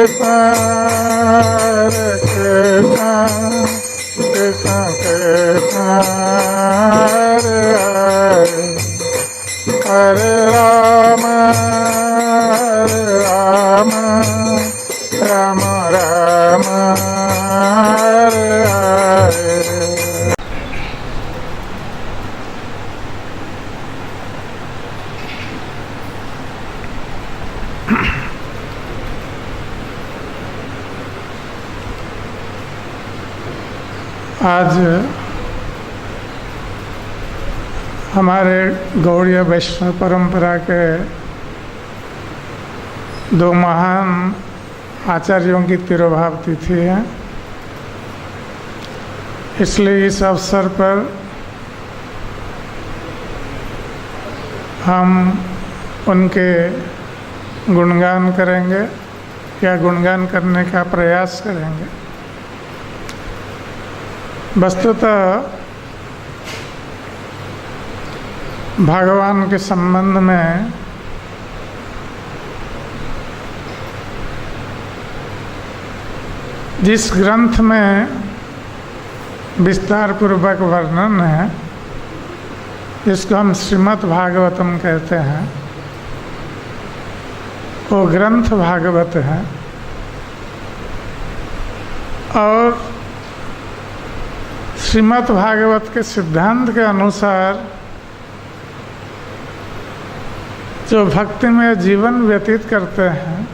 Hare Rama, Rama Rama Rama, Hare Hare. आज हमारे गौड़ीय वैष्णव परंपरा के दो महान आचार्यों की तिरोभाव तिथि है, इसलिए इस अवसर पर हम उनके गुणगान करेंगे या गुणगान करने का प्रयास करेंगे। वस्तुतः भगवान के संबंध में जिस ग्रंथ में विस्तार पूर्वक वर्णन है, जिसको हम श्रीमद् भागवतम कहते हैं, वो ग्रंथ भागवत है और श्रीमद् भागवत के सिद्धांत के अनुसार जो भक्ति में जीवन व्यतीत करते हैं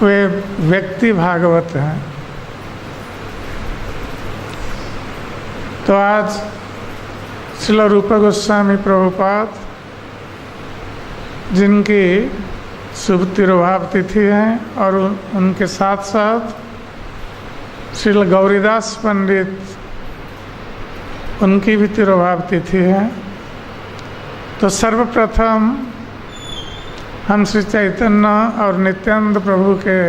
वे व्यक्ति भागवत हैं। तो आज श्रील रूप गोस्वामी प्रभुपाद जिनकी शुभ तिरोभाव तिथि है और उनके साथ साथ श्रील गौरीदास पंडित उनकी भी तिरोभाव तिथि है। तो सर्वप्रथम हम श्री चैतन्य और नित्यानंद प्रभु के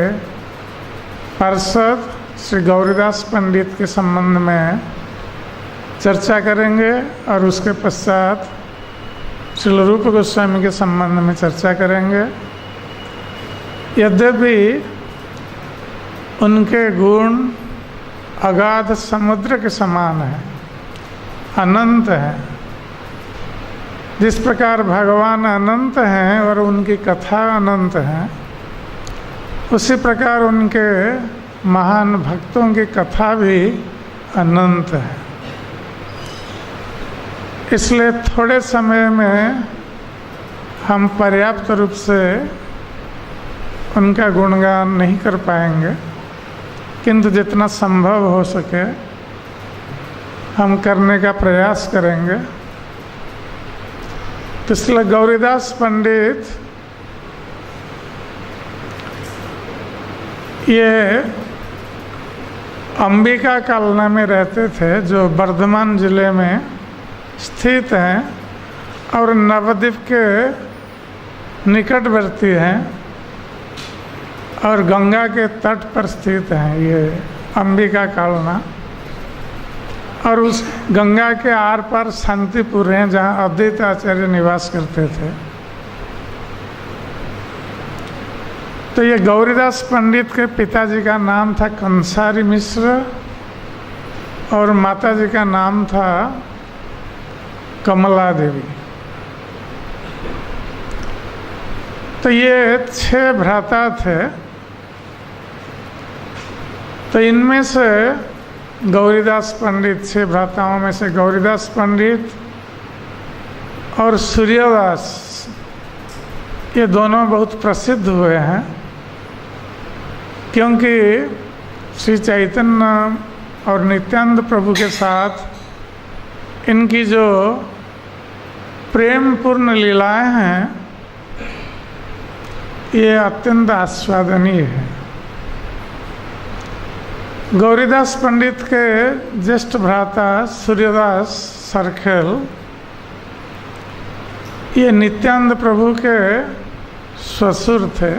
पार्षद श्री गौरीदास पंडित के संबंध में चर्चा करेंगे और उसके पश्चात श्रील रूप गोस्वामी के संबंध में चर्चा करेंगे। यद्यपि उनके गुण अगाध समुद्र के समान है, अनंत है। जिस प्रकार भगवान अनंत हैं और उनकी कथा अनंत है, उसी प्रकार उनके महान भक्तों की कथा भी अनंत है। इसलिए थोड़े समय में हम पर्याप्त रूप से उनका गुणगान नहीं कर पाएंगे, किंतु जितना संभव हो सके हम करने का प्रयास करेंगे। तो इसलिए गौरीदास पंडित ये अंबिका कालना में रहते थे, जो वर्धमान जिले में स्थित हैं और नवद्वीप के निकटवर्ती हैं और गंगा के तट पर स्थित हैं ये अंबिका कालना। और उस गंगा के आर पार शांतिपुर हैं जहाँ अद्वैत आचार्य निवास करते थे। तो ये गौरीदास पंडित के पिताजी का नाम था कंसारी मिश्र और माताजी का नाम था कमला देवी। तो ये 6 भ्राता थे। तो इनमें से गौरीदास पंडित, 6 भ्राताओं में से गौरीदास पंडित और सूर्यदास, ये दोनों बहुत प्रसिद्ध हुए हैं, क्योंकि श्री चैतन्य और नित्यानंद प्रभु के साथ इनकी जो प्रेम पूर्ण लीलाएं हैं ये अत्यंत आस्वादनीय है। गौरीदास पंडित के ज्येष्ठ भ्राता सूर्यदास सरखेल ये नित्यानंद प्रभु के ससुर थे,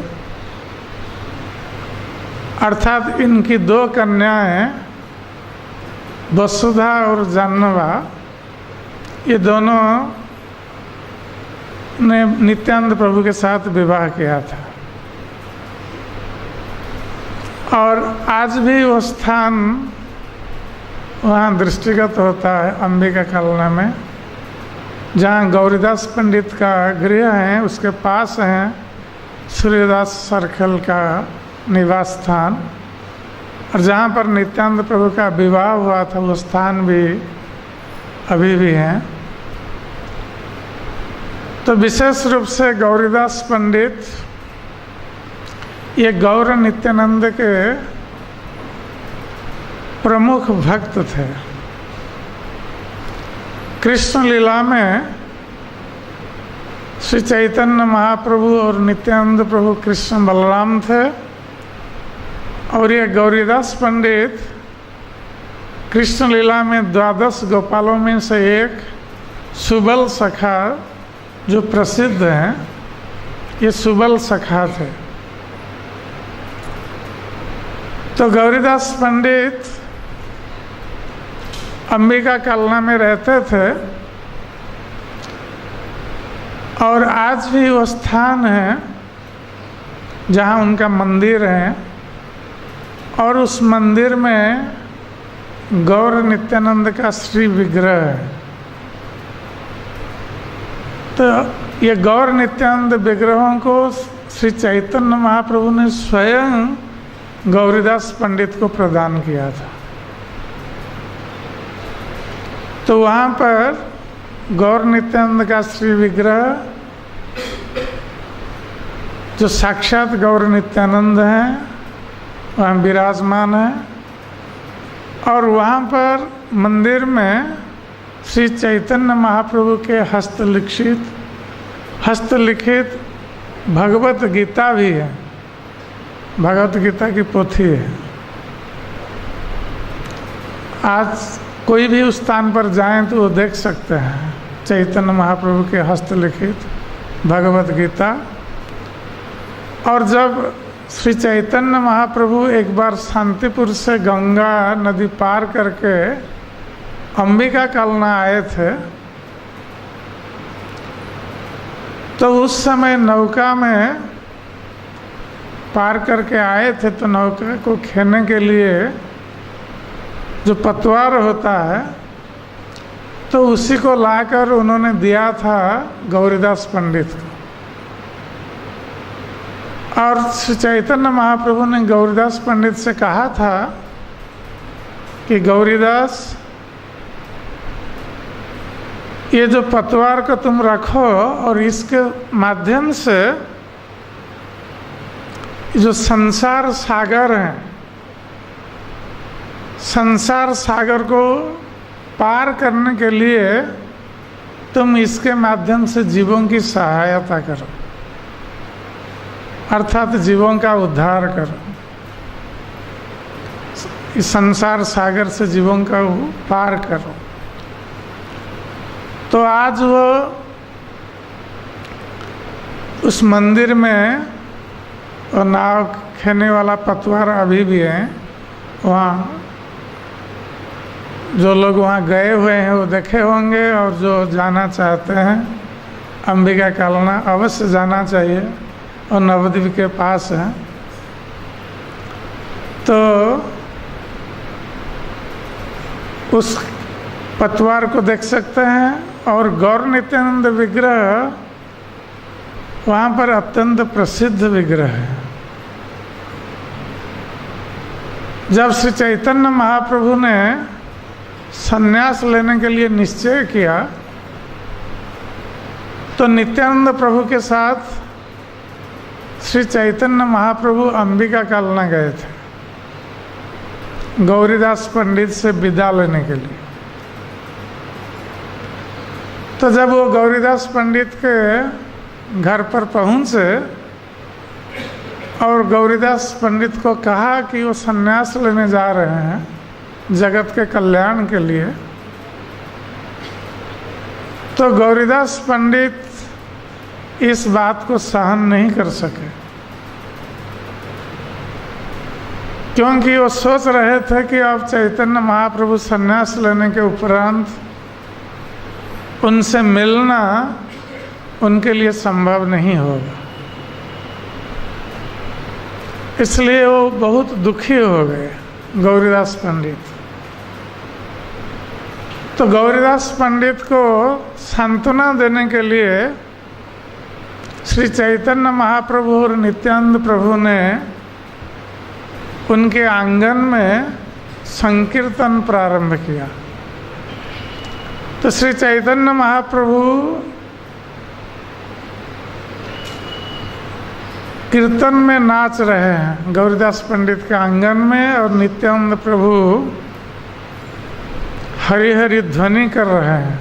अर्थात इनकी 2 कन्याएं वसुधा और जानवा, ये दोनों ने नित्यानंद प्रभु के साथ विवाह किया था। और आज भी वो स्थान वहाँ दृष्टिगत होता है अंबिका कलना में, जहाँ गौरीदास पंडित का गृह है, उसके पास है सूर्यदास सर्कल का निवास स्थान, और जहाँ पर नित्यानंद प्रभु का विवाह हुआ था वो स्थान भी अभी भी है। तो विशेष रूप से गौरीदास पंडित ये गौर नित्यानंद के प्रमुख भक्त थे। कृष्ण लीला में श्री चैतन्य महाप्रभु और नित्यानंद प्रभु कृष्ण बलराम थे, और ये गौरीदास पंडित कृष्ण लीला में 12 गोपालों में से एक सुबल सखा जो प्रसिद्ध हैं, ये सुबल सखा थे। तो गौरीदास पंडित अंबिका कलना में रहते थे, और आज भी वो स्थान है जहाँ उनका मंदिर है, और उस मंदिर में गौर नित्यानंद का श्री विग्रह है। तो ये गौर नित्यानंद विग्रहों को श्री चैतन्य महाप्रभु ने स्वयं गौरीदास पंडित को प्रदान किया था। तो वहाँ पर गौर नित्यानंद का श्री विग्रह जो साक्षात गौर नित्यानंद हैं वहाँ विराजमान है, और वहाँ पर मंदिर में श्री चैतन्य महाप्रभु के हस्तलिखित भगवत गीता भी है, भगवत गीता की पोथी है। आज कोई भी उस स्थान पर जाएं तो वो देख सकते हैं चैतन्य महाप्रभु के हस्तलिखित भगवत गीता। और जब श्री चैतन्य महाप्रभु एक बार शांतिपुर से गंगा नदी पार करके अंबिका कलना आए थे, तो उस समय नौका में पार करके आए थे, तो नौका को खेने के लिए जो पतवार होता है तो उसी को लाकर उन्होंने दिया था गौरीदास पंडित को। और श्री चैतन्य महाप्रभु ने गौरीदास पंडित से कहा था कि गौरीदास, ये जो पतवार को तुम रखो और इसके माध्यम से जो संसार सागर है, संसार सागर को पार करने के लिए तुम इसके माध्यम से जीवों की सहायता करो, अर्थात जीवों का उद्धार करो। इस संसार सागर से जीवों का पार करो। तो आज वो उस मंदिर में वो नाव खेने वाला पतवार अभी भी है। वहाँ जो लोग वहाँ गए हुए हैं वो देखे होंगे, और जो जाना चाहते हैं अंबिका कलना अवश्य जाना चाहिए, और नवद्वीप के पास है। तो उस पतवार को देख सकते हैं। और गौर नित्यानंद विग्रह वहाँ पर अत्यंत प्रसिद्ध विग्रह है। जब श्री चैतन्य महाप्रभु ने संन्यास लेने के लिए निश्चय किया, तो नित्यानंद प्रभु के साथ श्री चैतन्य महाप्रभु अंबिका कलना गए थे गौरीदास पंडित से विदा लेने के लिए। तो जब वो गौरीदास पंडित के घर पर पहुँचे और गौरीदास पंडित को कहा कि वो संन्यास लेने जा रहे हैं जगत के कल्याण के लिए, तो गौरीदास पंडित इस बात को सहन नहीं कर सके, क्योंकि वो सोच रहे थे कि अब चैतन्य महाप्रभु संन्यास लेने के उपरांत उनसे मिलना उनके लिए संभव नहीं होगा। इसलिए वो बहुत दुखी हो गए गौरीदास पंडित। तो गौरीदास पंडित को सांत्वना देने के लिए श्री चैतन्य महाप्रभु और नित्यानंद प्रभु ने उनके आंगन में संकीर्तन प्रारंभ किया। तो श्री चैतन्य महाप्रभु कीर्तन में नाच रहे हैं गौरीदास पंडित के आंगन में, और नित्यानंद प्रभु हरि हरि ध्वनि कर रहे हैं।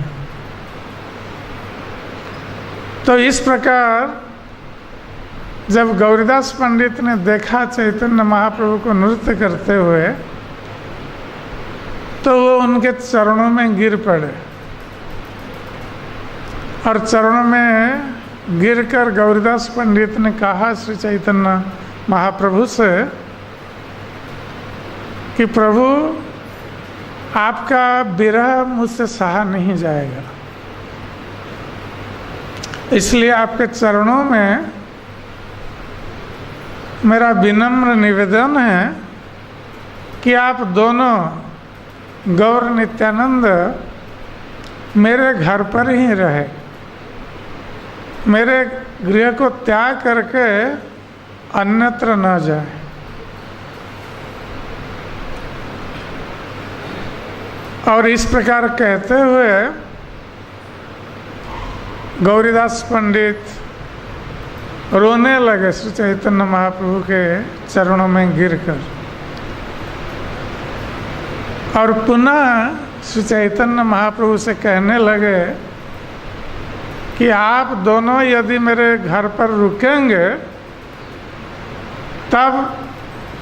तो इस प्रकार जब गौरीदास पंडित ने देखा चैतन्य महाप्रभु को नृत्य करते हुए, तो वो उनके चरणों में गिर पड़े और चरणों में गिरकर गौरीदास पंडित ने कहा श्री चैतन्य महाप्रभु से कि प्रभु, आपका विरह मुझसे सहा नहीं जाएगा, इसलिए आपके चरणों में मेरा विनम्र निवेदन है कि आप दोनों गौर नित्यानंद मेरे घर पर ही रहे, मेरे गृह को त्याग करके अन्यत्र न जाए। और इस प्रकार कहते हुए गौरीदास पंडित रोने लगे श्री चैतन्य महाप्रभु के चरणों में गिरकर, और पुनः श्री चैतन्य महाप्रभु से कहने लगे कि आप दोनों यदि मेरे घर पर रुकेंगे तब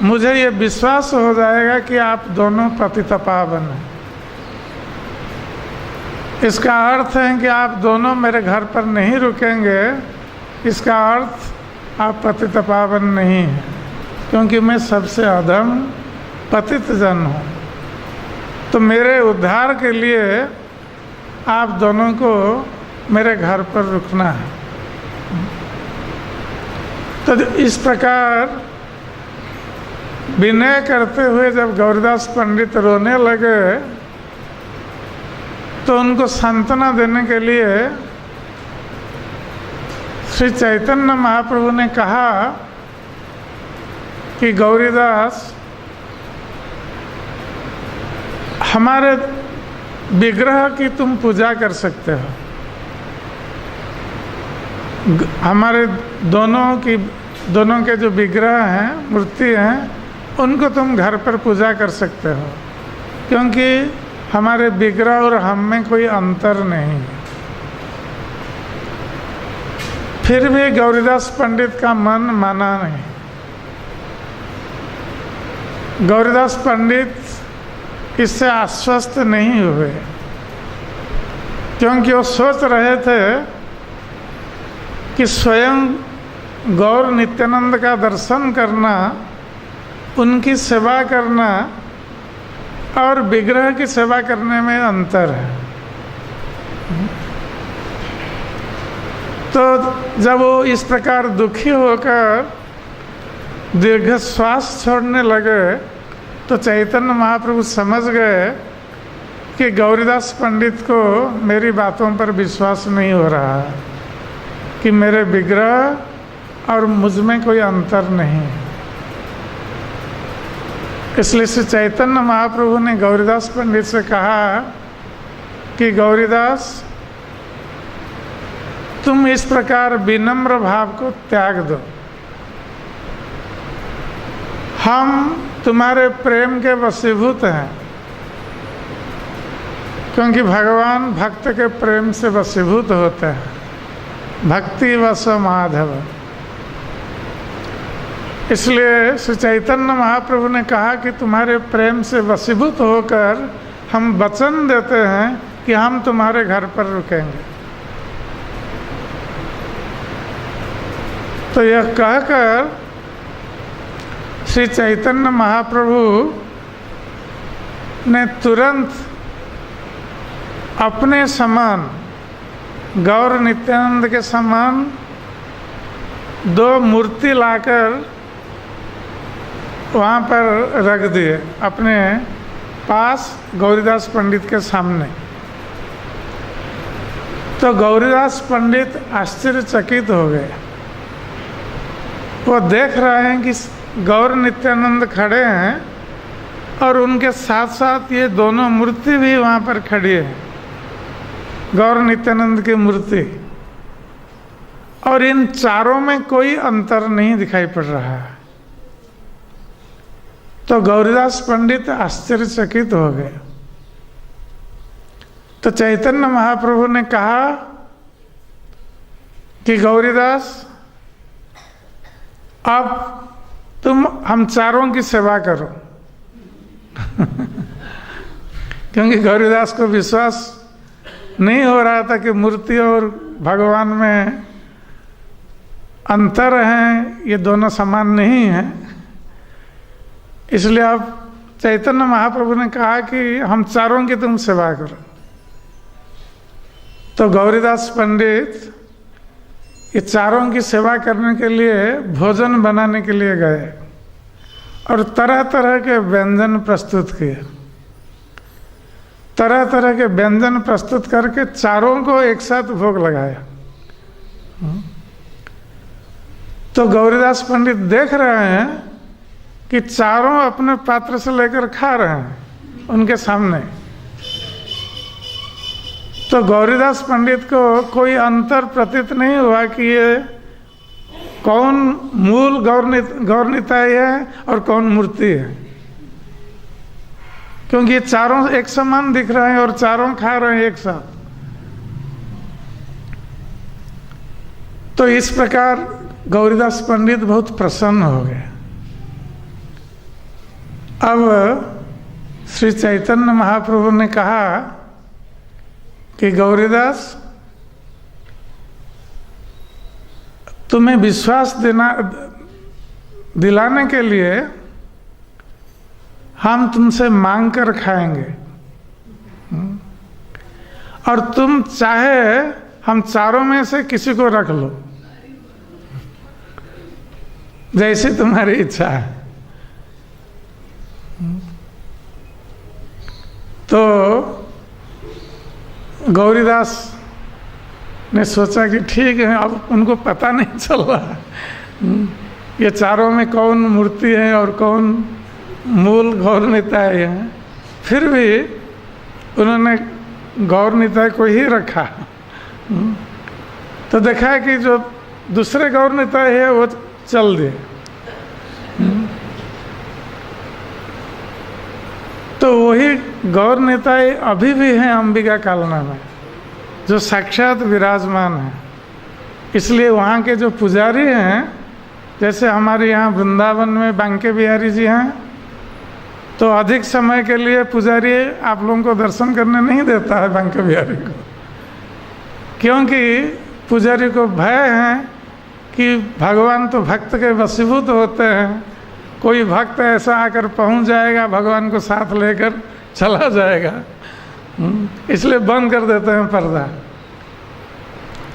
मुझे ये विश्वास हो जाएगा कि आप दोनों पतितपावन हैं। इसका अर्थ है कि आप दोनों मेरे घर पर नहीं रुकेंगे, इसका अर्थ आप पतितपावन नहीं हैं, क्योंकि मैं सबसे अधम पतित जन हूँ। तो मेरे उद्धार के लिए आप दोनों को मेरे घर पर रुकना है। तो इस प्रकार विनय करते हुए जब गौरीदास पंडित रोने लगे, तो उनको सांत्वना देने के लिए श्री चैतन्य महाप्रभु ने कहा कि गौरीदास, हमारे विग्रह की तुम पूजा कर सकते हो, हमारे दोनों के जो विग्रह हैं, मूर्ति हैं, उनको तुम घर पर पूजा कर सकते हो, क्योंकि हमारे विग्रह और हम में कोई अंतर नहीं है। फिर भी गौरीदास पंडित का मन माना नहीं। गौरीदास पंडित इससे आश्वस्त नहीं हुए, क्योंकि वो सोच रहे थे कि स्वयं गौर नित्यानंद का दर्शन करना, उनकी सेवा करना और विग्रह की सेवा करने में अंतर है। तो जब वो इस प्रकार दुखी होकर दीर्घ श्वास छोड़ने लगे, तो चैतन्य महाप्रभु समझ गए कि गौरीदास पंडित को मेरी बातों पर विश्वास नहीं हो रहा है, कि मेरे विग्रह और मुझ में कोई अंतर नहीं है। इसलिए श्री चैतन्य महाप्रभु ने गौरीदास पंडित से कहा कि गौरीदास, तुम इस प्रकार विनम्र भाव को त्याग दो, हम तुम्हारे प्रेम के वशीभूत हैं, क्योंकि भगवान भक्त के प्रेम से वशीभूत होते हैं। भक्ति वश माधव। इसलिए श्री चैतन्य महाप्रभु ने कहा कि तुम्हारे प्रेम से वशीभूत होकर हम वचन देते हैं कि हम तुम्हारे घर पर रुकेंगे। तो यह कहकर श्री चैतन्य महाप्रभु ने तुरंत अपने समान, गौर नित्यानंद के समान 2 मूर्ति लाकर वहाँ पर रख दिए अपने पास गौरीदास पंडित के सामने। तो गौरीदास पंडित आश्चर्यचकित हो गए। वो देख रहे हैं कि गौर नित्यानंद खड़े हैं और उनके साथ साथ ये दोनों मूर्ति भी वहाँ पर खड़ी है, गौर नित्यानंद की मूर्ति, और इन चारों में कोई अंतर नहीं दिखाई पड़ रहा है। तो गौरीदास पंडित आश्चर्यचकित हो गए। तो चैतन्य महाप्रभु ने कहा कि गौरीदास, अब तुम हम चारों की सेवा करो। क्योंकि गौरीदास को विश्वास नहीं हो रहा था कि मूर्ति और भगवान में अंतर है, ये दोनों समान नहीं हैं। इसलिए अब चैतन्य महाप्रभु ने कहा कि हम चारों की तुम सेवा करो। तो गौरीदास पंडित ये चारों की सेवा करने के लिए भोजन बनाने के लिए गए और तरह तरह के व्यंजन प्रस्तुत किए। तरह तरह के व्यंजन प्रस्तुत करके चारों को एक साथ भोग लगाया। तो गौरीदास पंडित देख रहे हैं कि चारों अपने पात्र से लेकर खा रहे हैं उनके सामने। तो गौरीदास पंडित को कोई अंतर प्रतीत नहीं हुआ कि ये कौन मूल गौर निताई है और कौन मूर्ति है, क्योंकि ये चारों एक समान दिख रहे हैं और चारों खा रहे हैं एक साथ। तो इस प्रकार गौरीदास पंडित बहुत प्रसन्न हो गए। अब श्री चैतन्य महाप्रभु ने कहा कि गौरीदास, तुम्हें विश्वास दिलाने के लिए हम तुमसे मांग कर खाएंगे, और तुम चाहे हम चारों में से किसी को रख लो, जैसी तुम्हारी इच्छा है। तो गौरीदास ने सोचा कि ठीक है, अब उनको पता नहीं चल रहा ये चारों में कौन मूर्ति है और कौन मूल गौर निताई है। फिर भी उन्होंने गौर निताई को ही रखा। तो देखा कि जो दूसरे गौर निताई है वो चल दिए। तो वही गौर निताई अभी भी हैं अंबिका कालना में, जो साक्षात विराजमान है। इसलिए वहाँ के जो पुजारी हैं, जैसे हमारे यहाँ वृंदावन में बांके बिहारी जी हैं, तो अधिक समय के लिए पुजारी आप लोगों को दर्शन करने नहीं देता है बांके बिहारी को, क्योंकि पुजारी को भय है कि भगवान तो भक्त के वशीभूत होते हैं, कोई भक्त ऐसा आकर पहुंच जाएगा भगवान को साथ लेकर चला जाएगा, इसलिए बंद कर देते हैं पर्दा।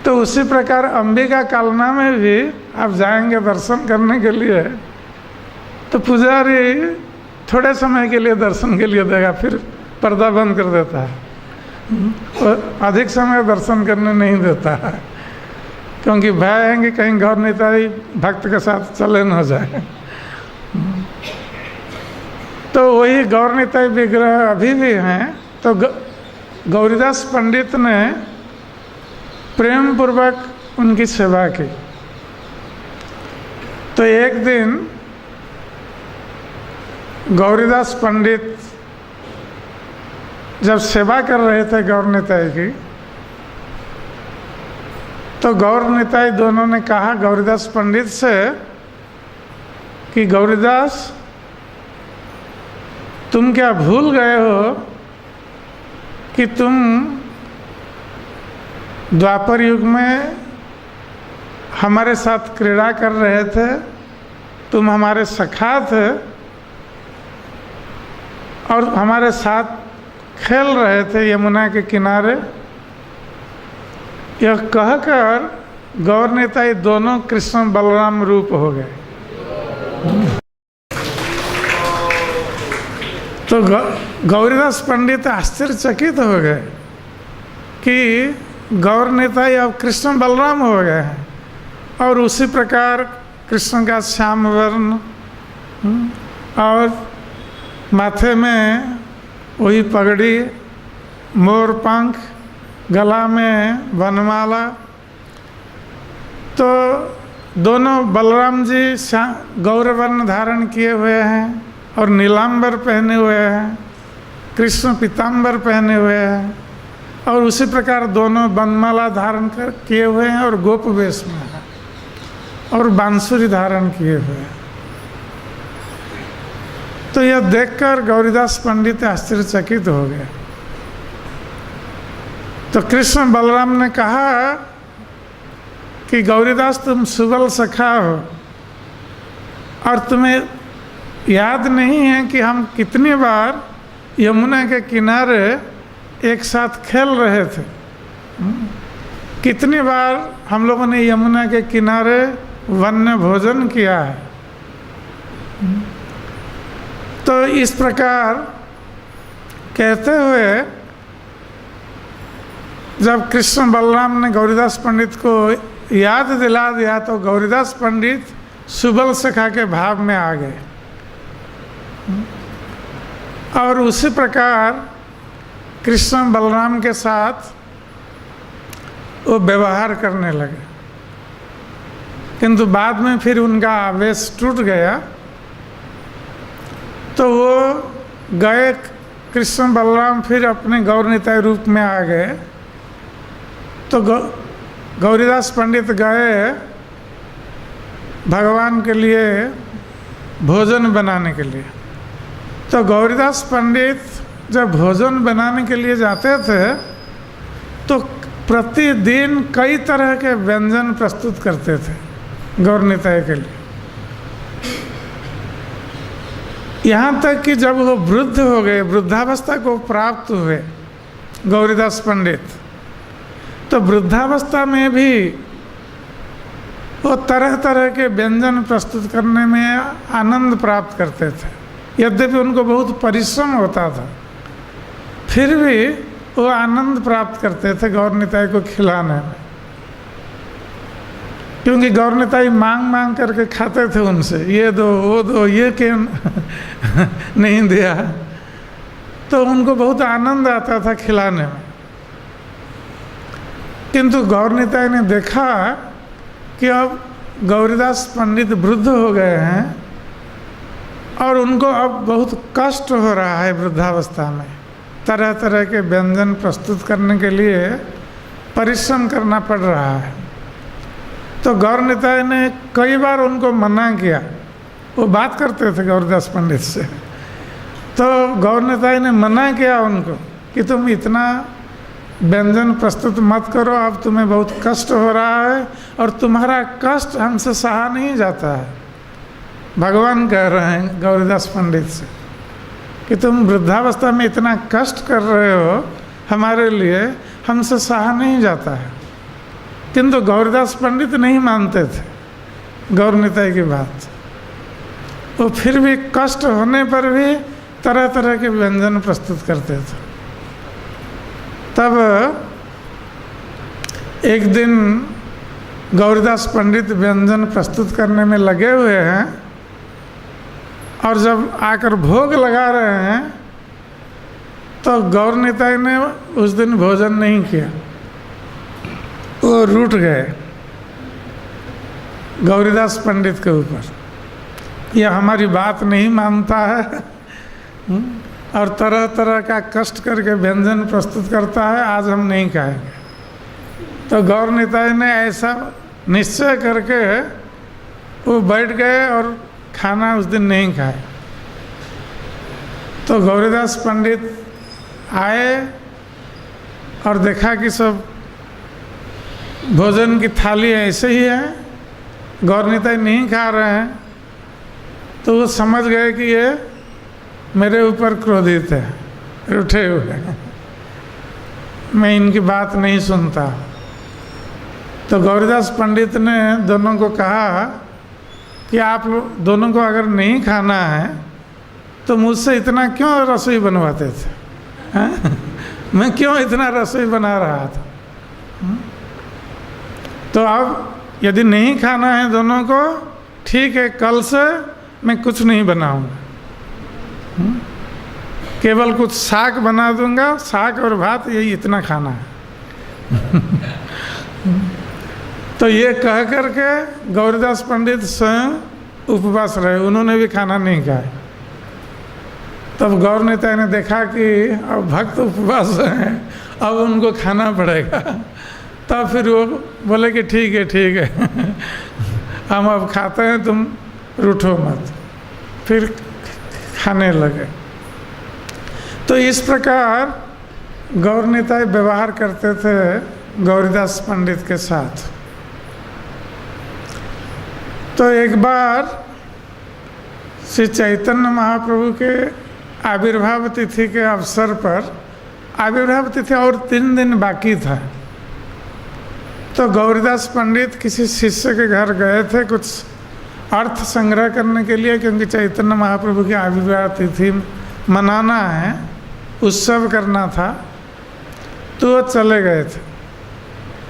तो उसी प्रकार अंबिका कालना में भी आप जाएंगे दर्शन करने के लिए, तो पुजारी थोड़े समय के लिए दर्शन के लिए देगा, फिर पर्दा बंद कर देता है और अधिक समय दर्शन करने नहीं देता है, क्योंकि भय है कि कहीं गौर निताई भक्त के साथ चले न जाए। तो वही गौर निताई विग्रह अभी भी हैं। तो गौरीदास पंडित ने प्रेम पूर्वक उनकी सेवा की। तो एक दिन गौरीदास पंडित जब सेवा कर रहे थे गौर निताई की, तो गौर निताई दोनों ने कहा गौरीदास पंडित से कि गौरीदास, तुम क्या भूल गए हो कि तुम द्वापर युग में हमारे साथ क्रीड़ा कर रहे थे, तुम हमारे सखा थे और हमारे साथ खेल रहे थे यमुना के किनारे। यह कहकर गौर निताई दोनों कृष्ण बलराम रूप हो गए। तो गौरीदास पंडित आश्चर्यचकित हो गए कि गौर निताई अब कृष्ण बलराम हो गए हैं, और उसी प्रकार कृष्ण का श्याम वर्ण और माथे में वही पगड़ी, मोर पंख, गला में वनमाला। तो दोनों बलराम जी गौरवर्ण धारण किए हुए हैं और नीलांबर पहने हुए हैं, कृष्ण पीतांबर पहने हुए हैं, और उसी प्रकार दोनों वनमाला धारण कर किए हुए हैं और गोप वेश में हैं और बांसुरी धारण किए हुए हैं। तो यह देखकर गौरीदास पंडित आश्चर्यचकित हो गए। तो कृष्ण बलराम ने कहा कि गौरीदास तुम सुबल सखा हो, और तुम्हें याद नहीं है कि हम कितनी बार यमुना के किनारे एक साथ खेल रहे थे। कितनी बार हम लोगों ने यमुना के किनारे वन्य भोजन किया है। तो इस प्रकार कहते हुए जब कृष्ण बलराम ने गौरीदास पंडित को याद दिला दिया तो गौरीदास पंडित सुबल सखा के भाव में आ गए, और उसी प्रकार कृष्ण बलराम के साथ वो व्यवहार करने लगे। किंतु बाद में फिर उनका आवेश टूट गया, तो वो गए, कृष्ण बलराम फिर अपने गौर निताई रूप में आ गए। तो गौरीदास पंडित गए भगवान के लिए भोजन बनाने के लिए। तो गौरीदास पंडित जब भोजन बनाने के लिए जाते थे तो प्रतिदिन कई तरह के व्यंजन प्रस्तुत करते थे गौर निताई के लिए। यहाँ तक कि जब वो वृद्ध हो गए, वृद्धावस्था को प्राप्त हुए गौरीदास पंडित, तो वृद्धावस्था में भी वो तरह तरह के व्यंजन प्रस्तुत करने में आनंद प्राप्त करते थे। यद्यपि उनको बहुत परिश्रम होता था, फिर भी वो आनंद प्राप्त करते थे गौर निताई को खिलाने में, क्योंकि गौर निताई मांग मांग करके खाते थे उनसे, ये दो वो दो, ये क्यों नहीं दिया। तो उनको बहुत आनंद आता था खिलाने में। किंतु गौर निताई ने देखा कि अब गौरीदास पंडित वृद्ध हो गए हैं और उनको अब बहुत कष्ट हो रहा है वृद्धावस्था में, तरह तरह के व्यंजन प्रस्तुत करने के लिए परिश्रम करना पड़ रहा है। तो गौर निताई ने कई बार उनको मना किया। वो बात करते थे गौरीदास पंडित से, तो गौर निताई ने मना किया उनको कि तुम इतना व्यंजन प्रस्तुत मत करो, अब तुम्हें बहुत कष्ट हो रहा है और तुम्हारा कष्ट हमसे सहा नहीं जाता है। भगवान कह रहे हैं गौरीदास पंडित से कि तुम वृद्धावस्था में इतना कष्ट कर रहे हो हमारे लिए, हमसे सहा नहीं जाता है। किंतु गौरीदास पंडित नहीं मानते थे गौर निताई की बात। वो फिर भी कष्ट होने पर भी तरह तरह के व्यंजन प्रस्तुत करते थे। तब एक दिन गौरीदास पंडित व्यंजन प्रस्तुत करने में लगे हुए हैं, और जब आकर भोग लगा रहे हैं तो गौर निताई ने उस दिन भोजन नहीं किया। वो रूठ गए गौरीदास पंडित के ऊपर, यह हमारी बात नहीं मानता है और तरह तरह का कष्ट करके व्यंजन प्रस्तुत करता है, आज हम नहीं खाएंगे। तो गौर निताई ने ऐसा निश्चय करके वो बैठ गए और खाना उस दिन नहीं खाए। तो गौरीदास पंडित आए और देखा कि सब भोजन की थाली ऐसे ही है, गौर निताई नहीं खा रहे हैं। तो वो समझ गए कि ये मेरे ऊपर क्रोधित है, रूठे हुए हैं, मैं इनकी बात नहीं सुनता। तो गौरीदास पंडित ने दोनों को कहा कि आप दोनों को अगर नहीं खाना है तो मुझसे इतना क्यों रसोई बनवाते थे? हाँ? मैं क्यों इतना रसोई बना रहा था? तो अब यदि नहीं खाना है दोनों को, ठीक है, कल से मैं कुछ नहीं बनाऊंगा, केवल कुछ साग बना दूंगा, साग और भात, यही इतना खाना है। तो ये कह करके गौरीदास पंडित स्वयं उपवास रहे, उन्होंने भी खाना नहीं खाया। तब गौर नेता ने देखा कि अब भक्त उपवास हैं, अब उनको खाना पड़ेगा। तब फिर वो बोले कि ठीक है हम अब खाते हैं, तुम रूठो मत। फिर खाने लगे। तो इस प्रकार गौर नेता व्यवहार करते थे गौरीदास पंडित के साथ। तो एक बार श्री चैतन्य महाप्रभु के आविर्भाव तिथि के अवसर पर, आविर्भाव तिथि और 3 दिन बाकी था, तो गौरीदास पंडित किसी शिष्य के घर गए थे कुछ अर्थ संग्रह करने के लिए, क्योंकि चैतन्य महाप्रभु की आविर्भाव तिथि मनाना है, उत्सव करना था। तो वो चले गए थे।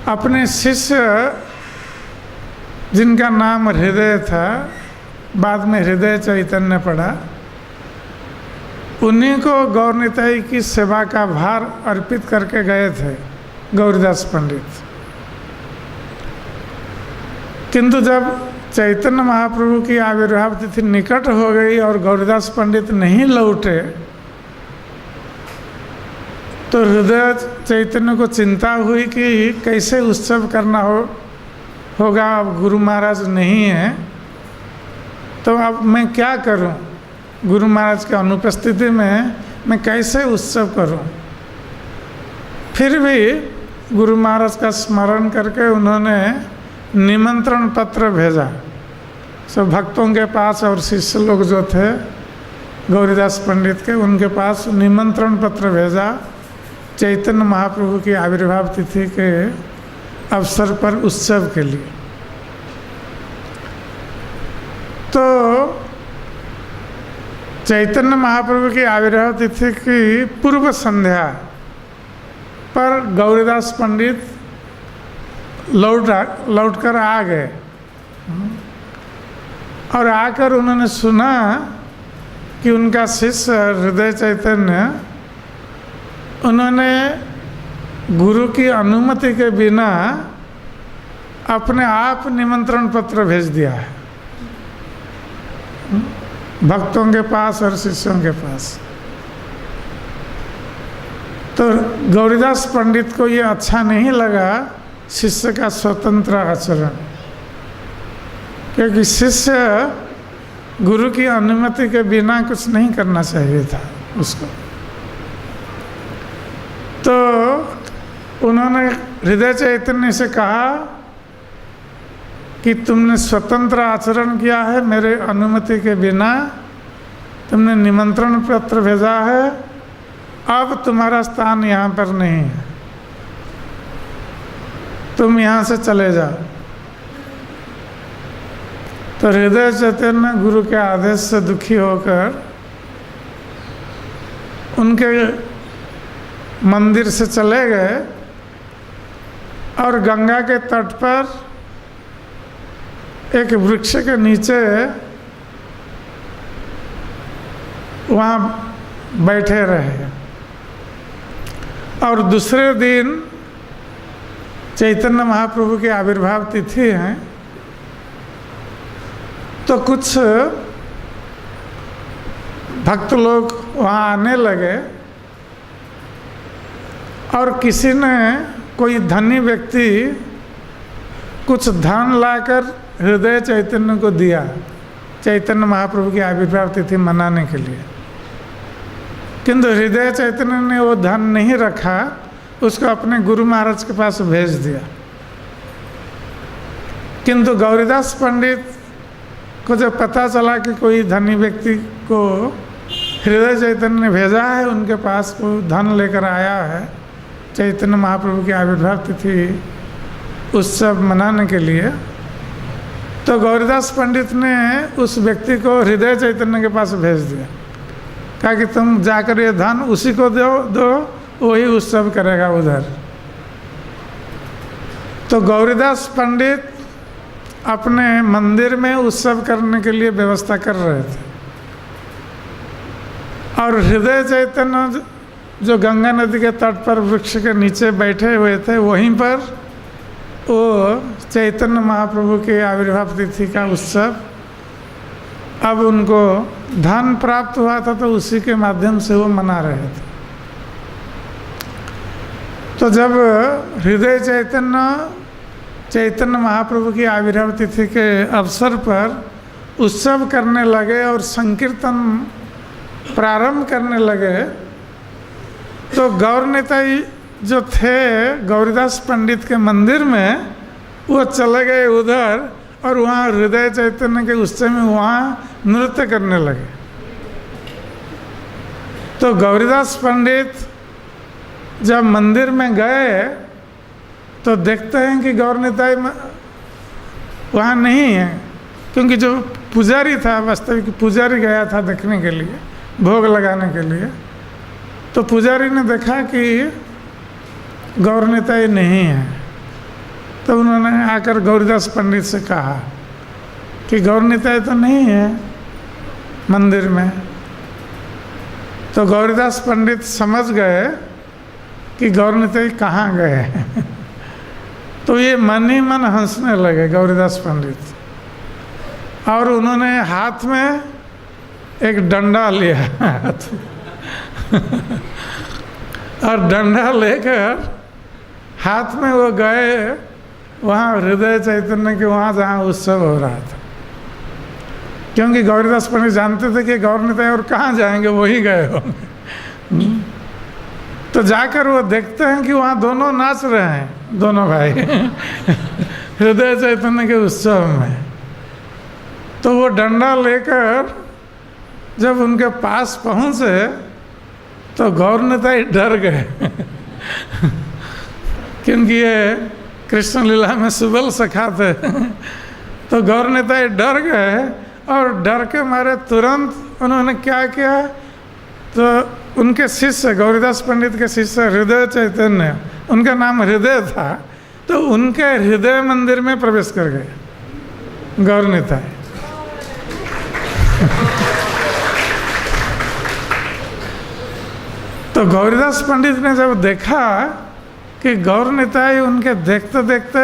अपने शिष्य जिनका नाम हृदय था, बाद में हृदय चैतन्य पड़ा, उन्हीं को गौर निताई की सेवा का भार अर्पित करके गए थे गौरीदास पंडित। किंतु जब चैतन्य महाप्रभु की आविर्भाव तिथि निकट हो गई और गौरीदास पंडित नहीं लौटे, तो हृदय चैतन्य को चिंता हुई कि कैसे उत्सव करना होगा, अब गुरु महाराज नहीं है, तो अब मैं क्या करूं? गुरु महाराज की अनुपस्थिति में मैं कैसे उत्सव करूं? फिर भी गुरु महाराज का स्मरण करके उन्होंने निमंत्रण पत्र भेजा सब भक्तों के पास, और शिष्य लोग जो थे गौरीदास पंडित के, उनके पास निमंत्रण पत्र भेजा चैतन्य महाप्रभु की आविर्भाव तिथि के अवसर पर उत्सव के लिए। तो चैतन्य महाप्रभु की आविर्भाव तिथि की पूर्व संध्या पर गौरीदास पंडित लौट कर आ गए, और आकर उन्होंने सुना कि उनका शिष्य हृदय चैतन्य, उन्होंने गुरु की अनुमति के बिना अपने आप निमंत्रण पत्र भेज दिया है भक्तों के पास और शिष्यों के पास। तो गौरीदास पंडित को ये अच्छा नहीं लगा शिष्य का स्वतंत्र आचरण, क्योंकि शिष्य गुरु की अनुमति के बिना कुछ नहीं करना चाहिए था उसको। तो उन्होंने हृदय चैतन्य से कहा कि तुमने स्वतंत्र आचरण किया है, मेरे अनुमति के बिना तुमने निमंत्रण पत्र भेजा है, अब तुम्हारा स्थान यहाँ पर नहीं है, तुम यहाँ से चले जाओ। तो हृदय चैतन्य गुरु के आदेश से दुखी होकर उनके मंदिर से चले गए और गंगा के तट पर एक वृक्ष के नीचे वहाँ बैठे रहे। और दूसरे दिन चैतन्य महाप्रभु की आविर्भाव तिथि है, तो कुछ भक्त लोग वहाँ आने लगे, और किसी ने, कोई धनी व्यक्ति कुछ धन लाकर हृदय चैतन्य को दिया चैतन्य महाप्रभु की आविर्भाव तिथि मनाने के लिए। किंतु हृदय चैतन्य ने वो धन नहीं रखा, उसको अपने गुरु महाराज के पास भेज दिया। किंतु गौरीदास पंडित को जब पता चला कि कोई धनी व्यक्ति को हृदय चैतन्य ने भेजा है, उनके पास कोई धन लेकर आया है चैतन्य महाप्रभु की आविर्भाव तिथि उत्सव मनाने के लिए, तो गौरीदास पंडित ने उस व्यक्ति को हृदय चैतन्य के पास भेज दिया कहा कि तुम जाकर ये धन उसी को दो वही उत्सव करेगा उधर। तो गौरीदास पंडित अपने मंदिर में उत्सव करने के लिए व्यवस्था कर रहे थे, और हृदय चैतन्य जो गंगा नदी के तट पर वृक्ष के नीचे बैठे हुए थे, वहीं पर वो चैतन्य महाप्रभु के आविर्भाव तिथि का उत्सव, अब उनको धन प्राप्त हुआ था तो उसी के माध्यम से वो मना रहे थे। तो जब हृदय चैतन्य महाप्रभु की आविर्भाव तिथि के अवसर पर उत्सव करने लगे और संकीर्तन प्रारंभ करने लगे, तो गौर निताई जो थे गौरीदास पंडित के मंदिर में, वो चले गए उधर और वहाँ हृदय चैतन्य के उत्सव में वहाँ नृत्य करने लगे। तो गौरीदास पंडित जब मंदिर में गए तो देखते हैं कि गौर निताई वहाँ नहीं है, क्योंकि जो पुजारी था, वास्तविक पुजारी गया था देखने के लिए, भोग लगाने के लिए। तो पुजारी ने देखा कि गौर निताई नहीं है, तो उन्होंने आकर गौरीदास पंडित से कहा कि गौर निताई तो नहीं है मंदिर में। तो गौरीदास पंडित समझ गए कि गौर निताई कहाँ गए तो ये मन ही मन हंसने लगे गौरीदास पंडित, और उन्होंने हाथ में एक डंडा लिया और डंडा लेकर हाथ में वो गए वहाँ हृदय चैतन्य के वहाँ जहाँ उत्सव हो रहा था, क्योंकि गौरीदास पंडित जानते थे कि गौर निताई और कहाँ जाएंगे, वही गए होंगे। तो जाकर वो देखते हैं कि वहाँ दोनों नाच रहे हैं, दोनों भाई हृदय चैतन्य के उत्सव में। तो वो डंडा लेकर जब उनके पास पहुँचे तो गौर निताई डर गए क्योंकि ये कृष्ण लीला में सुबल सखा थे तो गौर निताई डर गए, और डर के मारे तुरंत उन्होंने क्या किया, तो उनके शिष्य गौरीदास पंडित के शिष्य हृदय चैतन्य, उनका नाम हृदय था, तो उनके हृदय मंदिर में प्रवेश कर गए गौर निताई। तो गौरीदास पंडित ने जब देखा कि गौर निताई उनके देखते देखते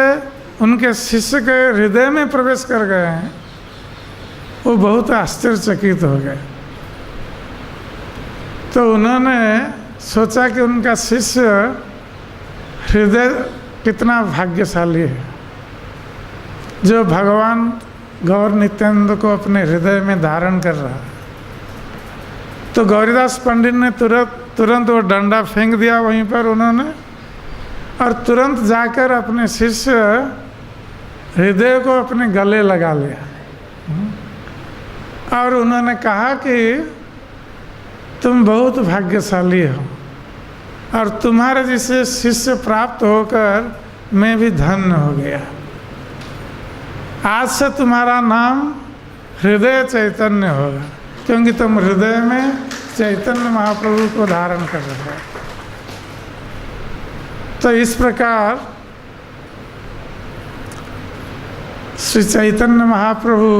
उनके शिष्य के हृदय में प्रवेश कर गए हैं, वो बहुत आश्चर्यचकित हो गए। तो उन्होंने सोचा कि उनका शिष्य हृदय कितना भाग्यशाली है जो भगवान गौर नित्यानंद को अपने हृदय में धारण कर रहा है। तो गौरीदास पंडित ने तुरंत वो डंडा फेंक दिया वहीं पर उन्होंने, और तुरंत जाकर अपने शिष्य हृदय को अपने गले लगा लिया, और उन्होंने कहा कि तुम बहुत भाग्यशाली हो, और तुम्हारे जैसे शिष्य प्राप्त होकर मैं भी धन्य हो गया। आज से तुम्हारा नाम हृदय चैतन्य होगा, क्योंकि तुम हृदय में चैतन्य महाप्रभु को धारण कर रहे हो। तो इस प्रकार श्री चैतन्य महाप्रभु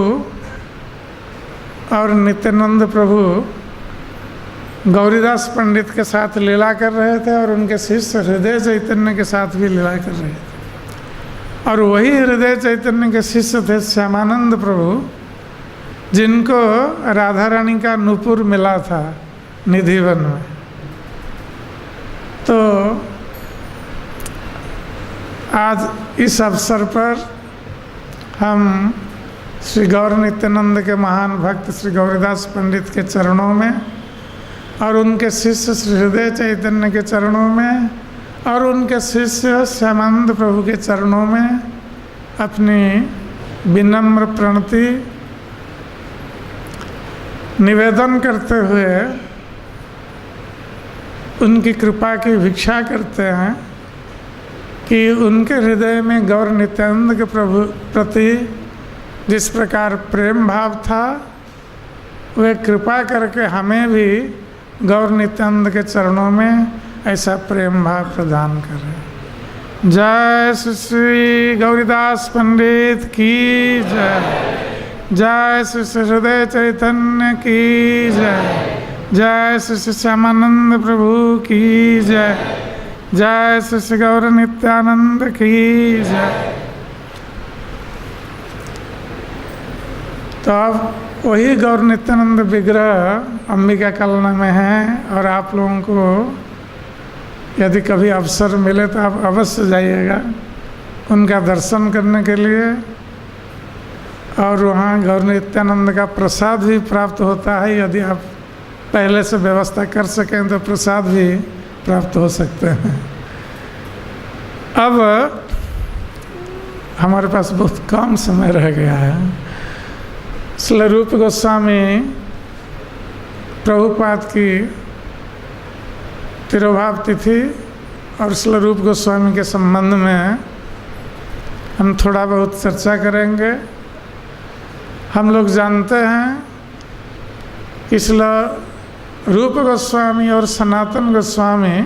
और नित्यानंद प्रभु गौरीदास पंडित के साथ लीला कर रहे थे, और उनके शिष्य हृदय चैतन्य के साथ भी लीला कर रहे थे। और वही हृदय चैतन्य के शिष्य थे श्यामानंद प्रभु, जिनको राधा रानी का नूपुर मिला था निधिवन में। तो आज इस अवसर पर हम श्री गौर नित्यानंद के महान भक्त श्री गौरीदास पंडित के चरणों में, और उनके शिष्य श्री हृदय चैतन्य के चरणों में, और उनके शिष्य श्यामानंद प्रभु के चरणों में अपनी विनम्र प्रणति निवेदन करते हुए उनकी कृपा की भिक्षा करते हैं कि उनके हृदय में गौर नित्यानंद के प्रभु प्रति जिस प्रकार प्रेम भाव था, वे कृपा करके हमें भी गौर नित्यानंद के चरणों में ऐसा प्रेम भाव प्रदान करें। जय श्री गौरीदास पंडित की जय। जय श्री हृदय चैतन्य की जय। जय श्री श्यामानंद प्रभु की जय। जय श्री गौर नित्यानंद की जय। तो अब वही गौर नित्यानंद विग्रह अंबिका कलना में है, और आप लोगों को यदि कभी अवसर मिले तो आप अवश्य जाइएगा उनका दर्शन करने के लिए। और वहाँ गौर नित्यानंद का प्रसाद भी प्राप्त होता है, यदि आप पहले से व्यवस्था कर सकें तो प्रसाद भी प्राप्त हो सकते हैं। अब हमारे पास बहुत कम समय रह गया है। श्री रूप गोस्वामी प्रभुपाद की तिरुभाव तिथि और श्री रूप गोस्वामी के संबंध में हम थोड़ा बहुत चर्चा करेंगे। हम लोग जानते हैं कि श्री रूप गोस्वामी और सनातन गोस्वामी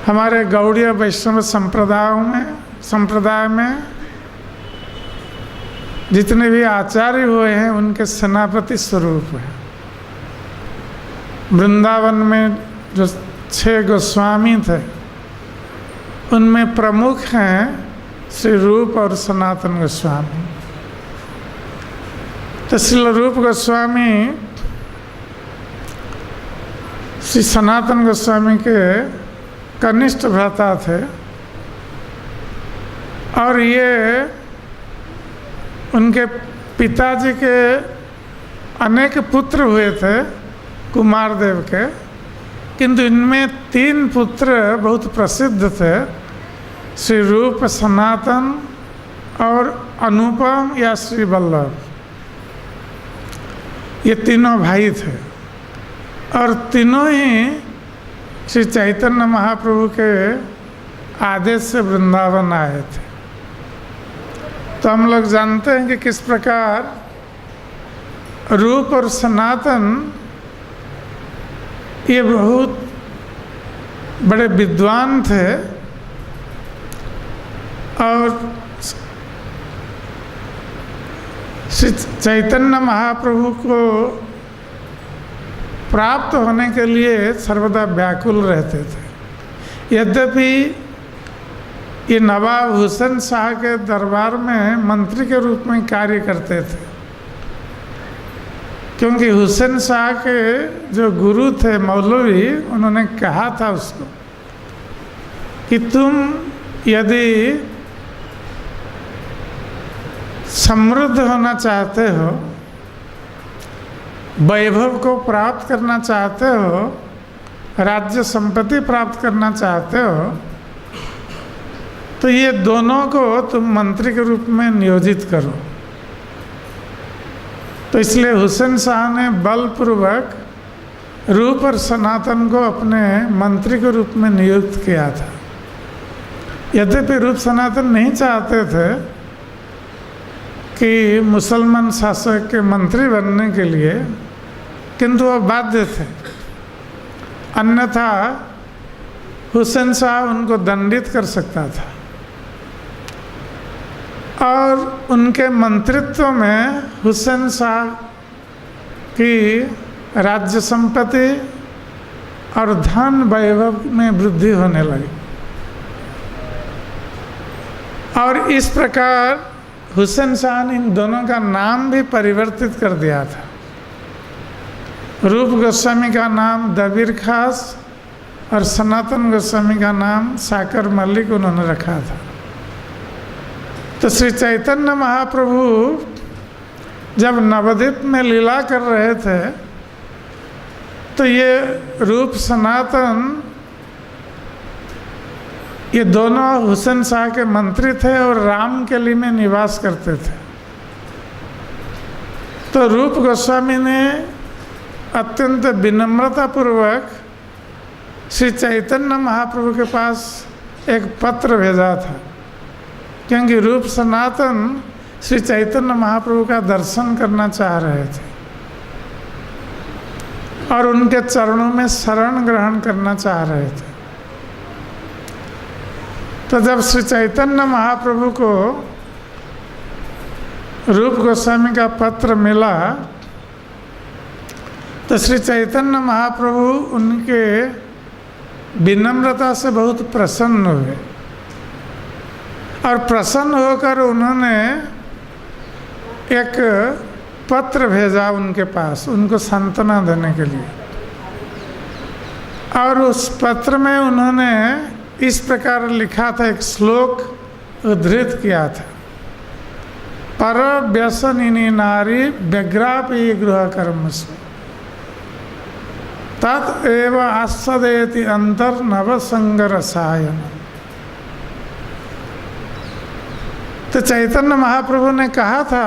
हमारे गौड़ीय वैष्णव संप्रदाय में जितने भी आचार्य हुए हैं उनके सेनापति स्वरूप हैं। वृंदावन में जो 6 गोस्वामी थे उनमें प्रमुख हैं श्री रूप और सनातन गोस्वामी। तो श्री रूप गोस्वामी श्री सनातन गोस्वामी के कनिष्ठ भ्राता थे, और ये उनके पिताजी के अनेक पुत्र हुए थे कुमारदेव के, किंतु इनमें 3 पुत्र बहुत प्रसिद्ध थे, श्री रूप, सनातन और अनुपम या श्री वल्लभ। ये तीनों भाई थे और तीनों ही श्री चैतन्य महाप्रभु के आदेश से वृंदावन आए थे। तो हम लोग जानते हैं कि किस प्रकार रूप और सनातन ये बहुत बड़े विद्वान थे, और श्री चैतन्य महाप्रभु को प्राप्त होने के लिए सर्वदा व्याकुल रहते थे। यद्यपि ये नवाब हुसैन शाह के दरबार में मंत्री के रूप में कार्य करते थे, क्योंकि हुसैन शाह के जो गुरु थे मौलवी, उन्होंने कहा था उसको कि तुम यदि समृद्ध होना चाहते हो, वैभव को प्राप्त करना चाहते हो, राज्य संपत्ति प्राप्त करना चाहते हो, तो ये दोनों को तुम मंत्री के रूप में नियोजित करो। तो इसलिए हुसैन शाह ने बलपूर्वक रूप और सनातन को अपने मंत्री के रूप में नियुक्त किया था। यद्यपि रूप सनातन नहीं चाहते थे कि मुसलमान शासक के मंत्री बनने के लिए, किंतु वह बाध्य थे, अन्यथा हुसैन शाह उनको दंडित कर सकता था। और उनके मंत्रित्व में हुसैन शाह की राज्य संपत्ति और धन वैभव में वृद्धि होने लगी, और इस प्रकार हुसैन शाह ने इन दोनों का नाम भी परिवर्तित कर दिया था। रूप गोस्वामी का नाम दबीर खास और सनातन गोस्वामी का नाम साकर मल्लिक उन्होंने रखा था। तो श्री चैतन्य महाप्रभु जब नवद्वीप में लीला कर रहे थे, तो ये रूप सनातन ये दोनों हुसैन शाह के मंत्री थे और रामकेली में निवास करते थे। तो रूप गोस्वामी ने अत्यंत विनम्रतापूर्वक श्री चैतन्य महाप्रभु के पास एक पत्र भेजा था, क्योंकि रूप सनातन श्री चैतन्य महाप्रभु का दर्शन करना चाह रहे थे। और उनके चरणों में शरण ग्रहण करना चाह रहे थे। तो जब श्री चैतन्य महाप्रभु को रूप गोस्वामी का पत्र मिला तो श्री चैतन्य महाप्रभु उनके विनम्रता से बहुत प्रसन्न हुए और प्रसन्न होकर उन्होंने एक पत्र भेजा उनके पास, उनको सांत्वना देने के लिए। और उस पत्र में उन्होंने इस प्रकार लिखा था, एक श्लोक उद्धृत किया था, पर व्यसनिनी नारी व्यग्रापी गृह कर्मसु तत् एव आस्वादयति अंतर्नव संगरसायन। तो चैतन्य महाप्रभु ने कहा था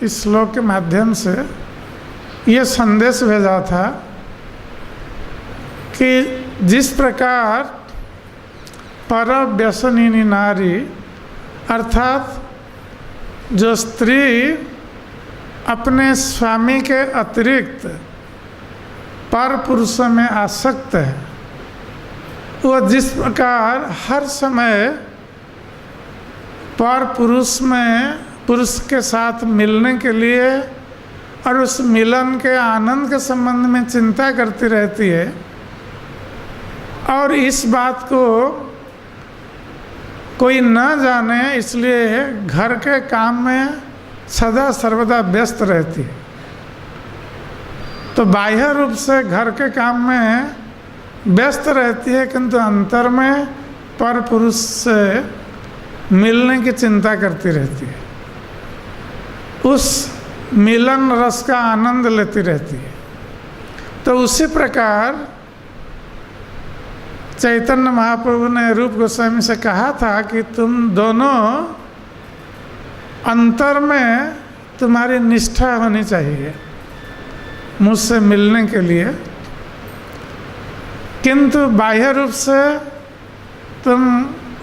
इस श्लोक के माध्यम से ये संदेश भेजा था कि जिस प्रकार पर व्यसनिनी नारी अर्थात जो स्त्री अपने स्वामी के अतिरिक्त पर पुरुषों में आसक्त है, वो जिस प्रकार हर समय पर पुरुष के साथ मिलने के लिए और उस मिलन के आनंद के संबंध में चिंता करती रहती है और इस बात को कोई न जाने इसलिए घर के काम में सदा सर्वदा व्यस्त रहती है। तो बाह्य रूप से घर के काम में व्यस्त रहती है किंतु अंतर में पर पुरुष से मिलने की चिंता करती रहती है, उस मिलन रस का आनंद लेती रहती है। तो उसी प्रकार चैतन्य महाप्रभु ने रूप गोस्वामी से कहा था कि तुम दोनों अंतर में तुम्हारी निष्ठा होनी चाहिए मुझसे मिलने के लिए, किंतु बाह्य रूप से तुम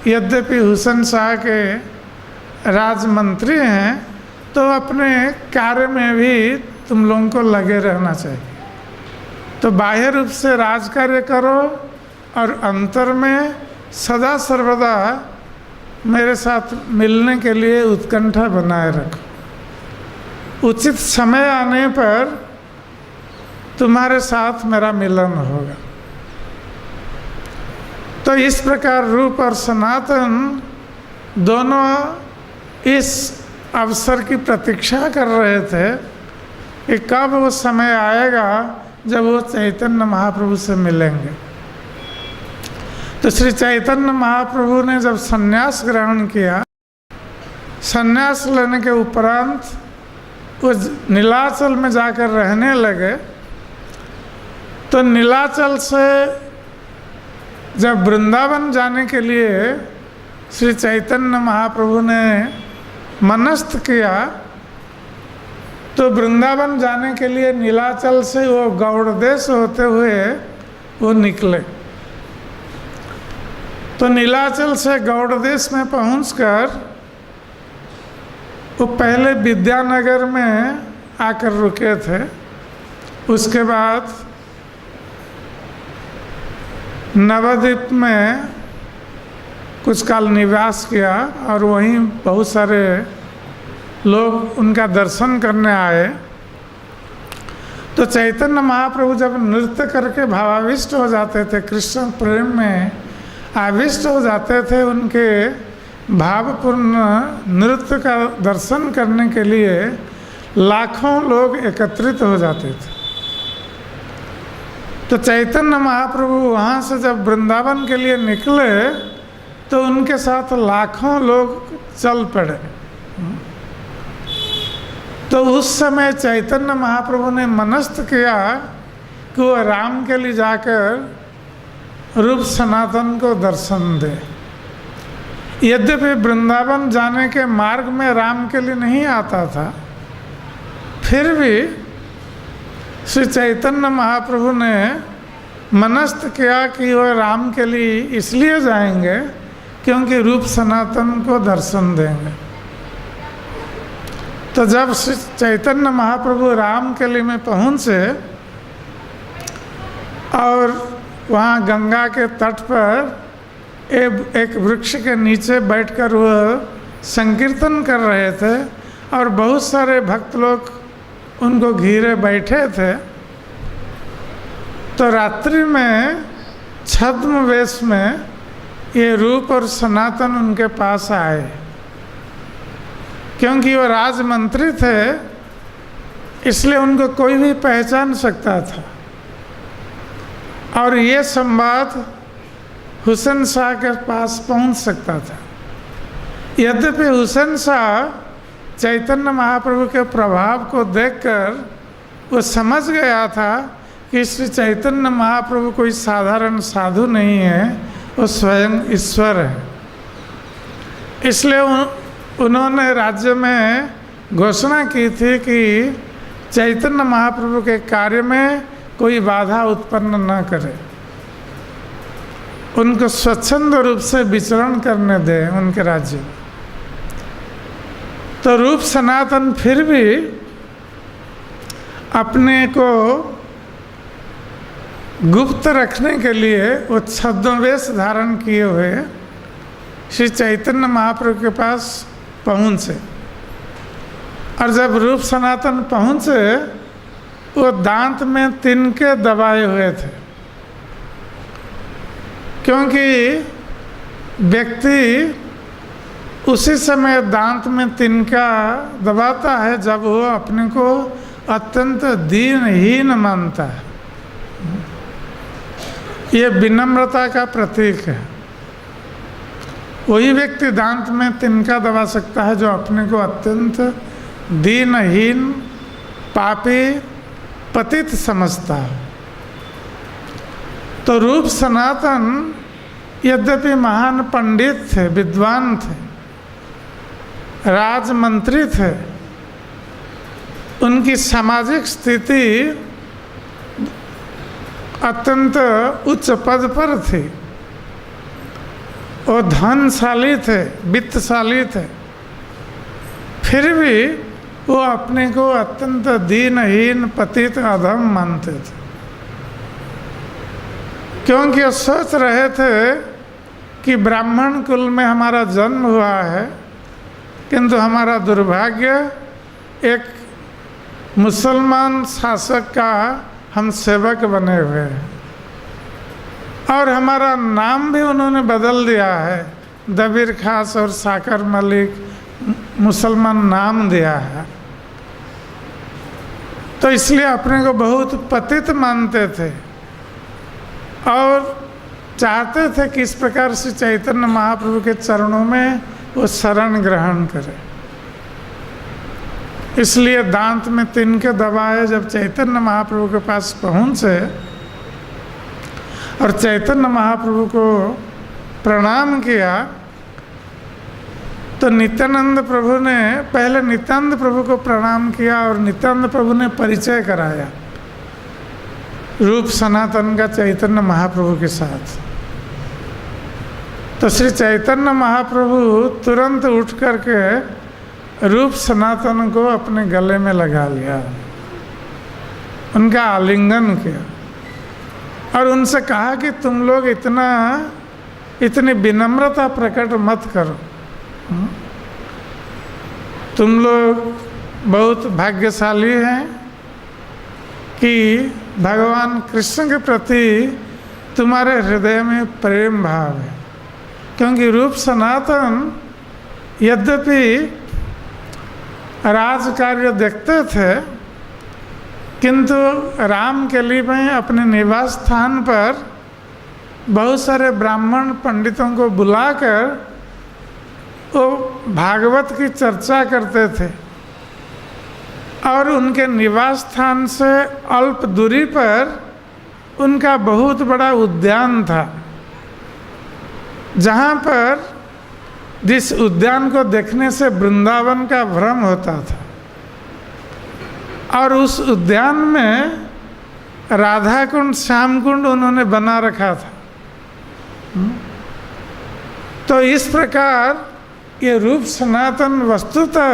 यद्यपि हुसैन शाह के राजमंत्री हैं तो अपने कार्य में भी तुम लोगों को लगे रहना चाहिए। तो बाह्य रूप से राज कार्य करो और अंतर में सदा सर्वदा मेरे साथ मिलने के लिए उत्कंठा बनाए रखो। उचित समय आने पर तुम्हारे साथ मेरा मिलन होगा। तो इस प्रकार रूप और सनातन दोनों इस अवसर की प्रतीक्षा कर रहे थे कि कब वो समय आएगा जब वो चैतन्य महाप्रभु से मिलेंगे। तो श्री चैतन्य महाप्रभु ने जब संन्यास ग्रहण किया, संन्यास लेने के उपरांत वो नीलाचल में जाकर रहने लगे। तो नीलाचल से जब वृंदावन जाने के लिए श्री चैतन्य महाप्रभु ने मनस्थ किया तो वृंदावन जाने के लिए नीलाचल से वो गौड़देश होते हुए वो निकले। तो नीलाचल से गौड़देश में पहुंचकर वो पहले विद्यानगर में आकर रुके थे, उसके बाद नवद्वीप में कुछ काल निवास किया और वहीं बहुत सारे लोग उनका दर्शन करने आए। तो चैतन्य महाप्रभु जब नृत्य करके भावाविष्ट हो जाते थे, कृष्ण प्रेम में आविष्ट हो जाते थे, उनके भावपूर्ण नृत्य का दर्शन करने के लिए लाखों लोग एकत्रित हो जाते थे। तो चैतन्य महाप्रभु वहाँ से जब वृंदावन के लिए निकले तो उनके साथ लाखों लोग चल पड़े। तो उस समय चैतन्य महाप्रभु ने मनस्थ किया कि वो राम के लिए जाकर रूप सनातन को दर्शन दे। यद्यपि वृंदावन जाने के मार्ग में राम के लिए नहीं आता था, फिर भी श्री चैतन्य महाप्रभु ने मनस्थ किया कि वह राम के लिए इसलिए जाएंगे क्योंकि रूप सनातन को दर्शन देंगे। तो जब श्री चैतन्य महाप्रभु राम के लिए में पहुँचे और वहाँ गंगा के तट पर एक वृक्ष के नीचे बैठकर वह संकीर्तन कर रहे थे और बहुत सारे भक्त लोग उनको घेरे बैठे थे। तो रात्रि में छद्म वेश में ये रूप और सनातन उनके पास आए, क्योंकि वो राजमंत्री थे इसलिए उनको कोई भी पहचान सकता था। और ये संवाद हुसैन शाह के पास पहुंच सकता था। यद्यपि हुसैन शाह चैतन्य महाप्रभु के प्रभाव को देखकर वो समझ गया था कि श्री चैतन्य महाप्रभु कोई साधारण साधु नहीं है, वो स्वयं ईश्वर है। इसलिए उन्होंने राज्य में घोषणा की थी कि चैतन्य महाप्रभु के कार्य में कोई बाधा उत्पन्न न करे, उनको स्वच्छंद रूप से विचरण करने दें उनके राज्य में। तो रूप सनातन फिर भी अपने को गुप्त रखने के लिए वो छद्मवेश धारण किए हुए श्री चैतन्य महाप्रभु के पास पहुँचे। और जब रूप सनातन पहुँचे वो दांत में तिनके दबाए हुए थे, क्योंकि व्यक्ति उसी समय दांत में तिनका दबाता है जब वो अपने को अत्यंत दीनहीन मानता है। ये विनम्रता का प्रतीक है। वही व्यक्ति दांत में तिनका दबा सकता है जो अपने को अत्यंत दीनहीन, पापी, पतित समझता है। तो रूप सनातन यद्यपि महान पंडित थे, विद्वान थे, राजमंत्री थे, उनकी सामाजिक स्थिति अत्यंत उच्च पद पर थी, वो धनशाली थे, वित्तशाली थे, फिर भी वो अपने को अत्यंत दीनहीन, पतित, अधम मानते थे। क्योंकि वो सोच रहे थे कि ब्राह्मण कुल में हमारा जन्म हुआ है, किंतु हमारा दुर्भाग्य एक मुसलमान शासक का हम सेवक बने हुए हैं। और हमारा नाम भी उन्होंने बदल दिया है, दबीर खास और साकर मलिक मुसलमान नाम दिया है। तो इसलिए अपने को बहुत पतित मानते थे और चाहते थे कि इस प्रकार से चैतन्य महाप्रभु के चरणों में वो शरण ग्रहण करे। इसलिए दांत में तिनके दबाए जब चैतन्य महाप्रभु के पास पहुँचे और चैतन्य महाप्रभु को प्रणाम किया, तो नित्यानंद प्रभु ने पहले नित्यानंद प्रभु को प्रणाम किया और नित्यानंद प्रभु ने परिचय कराया रूप सनातन का चैतन्य महाप्रभु के साथ। तो श्री चैतन्य महाप्रभु तुरंत उठ करके रूप सनातन को अपने गले में लगा लिया, उनका आलिंगन किया और उनसे कहा कि तुम लोग इतनी विनम्रता प्रकट मत करो। तुम लोग बहुत भाग्यशाली हैं कि भगवान कृष्ण के प्रति तुम्हारे हृदय में प्रेम भाव है। क्योंकि रूप सनातन यद्यपि राज कार्य देखते थे, किंतु राम के लिए में अपने निवास स्थान पर बहुत सारे ब्राह्मण पंडितों को बुलाकर वो भागवत की चर्चा करते थे और उनके निवास स्थान से अल्प दूरी पर उनका बहुत बड़ा उद्यान था, जहाँ पर जिस उद्यान को देखने से वृंदावन का भ्रम होता था। और उस उद्यान में राधा कुंड, श्याम कुंड उन्होंने बना रखा था। तो इस प्रकार ये रूप सनातन वस्तुतः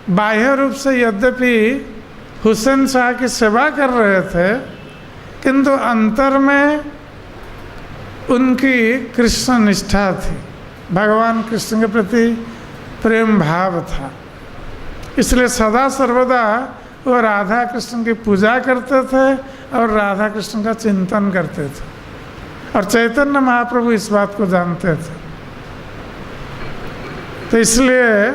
बाह्य रूप से यद्यपि हुसैन शाह की सेवा कर रहे थे, किंतु अंतर में उनकी कृष्ण निष्ठा थी, भगवान कृष्ण के प्रति प्रेम भाव था। इसलिए सदा सर्वदा वो राधा कृष्ण की पूजा करते थे और राधा कृष्ण का चिंतन करते थे, और चैतन्य महाप्रभु इस बात को जानते थे। तो इसलिए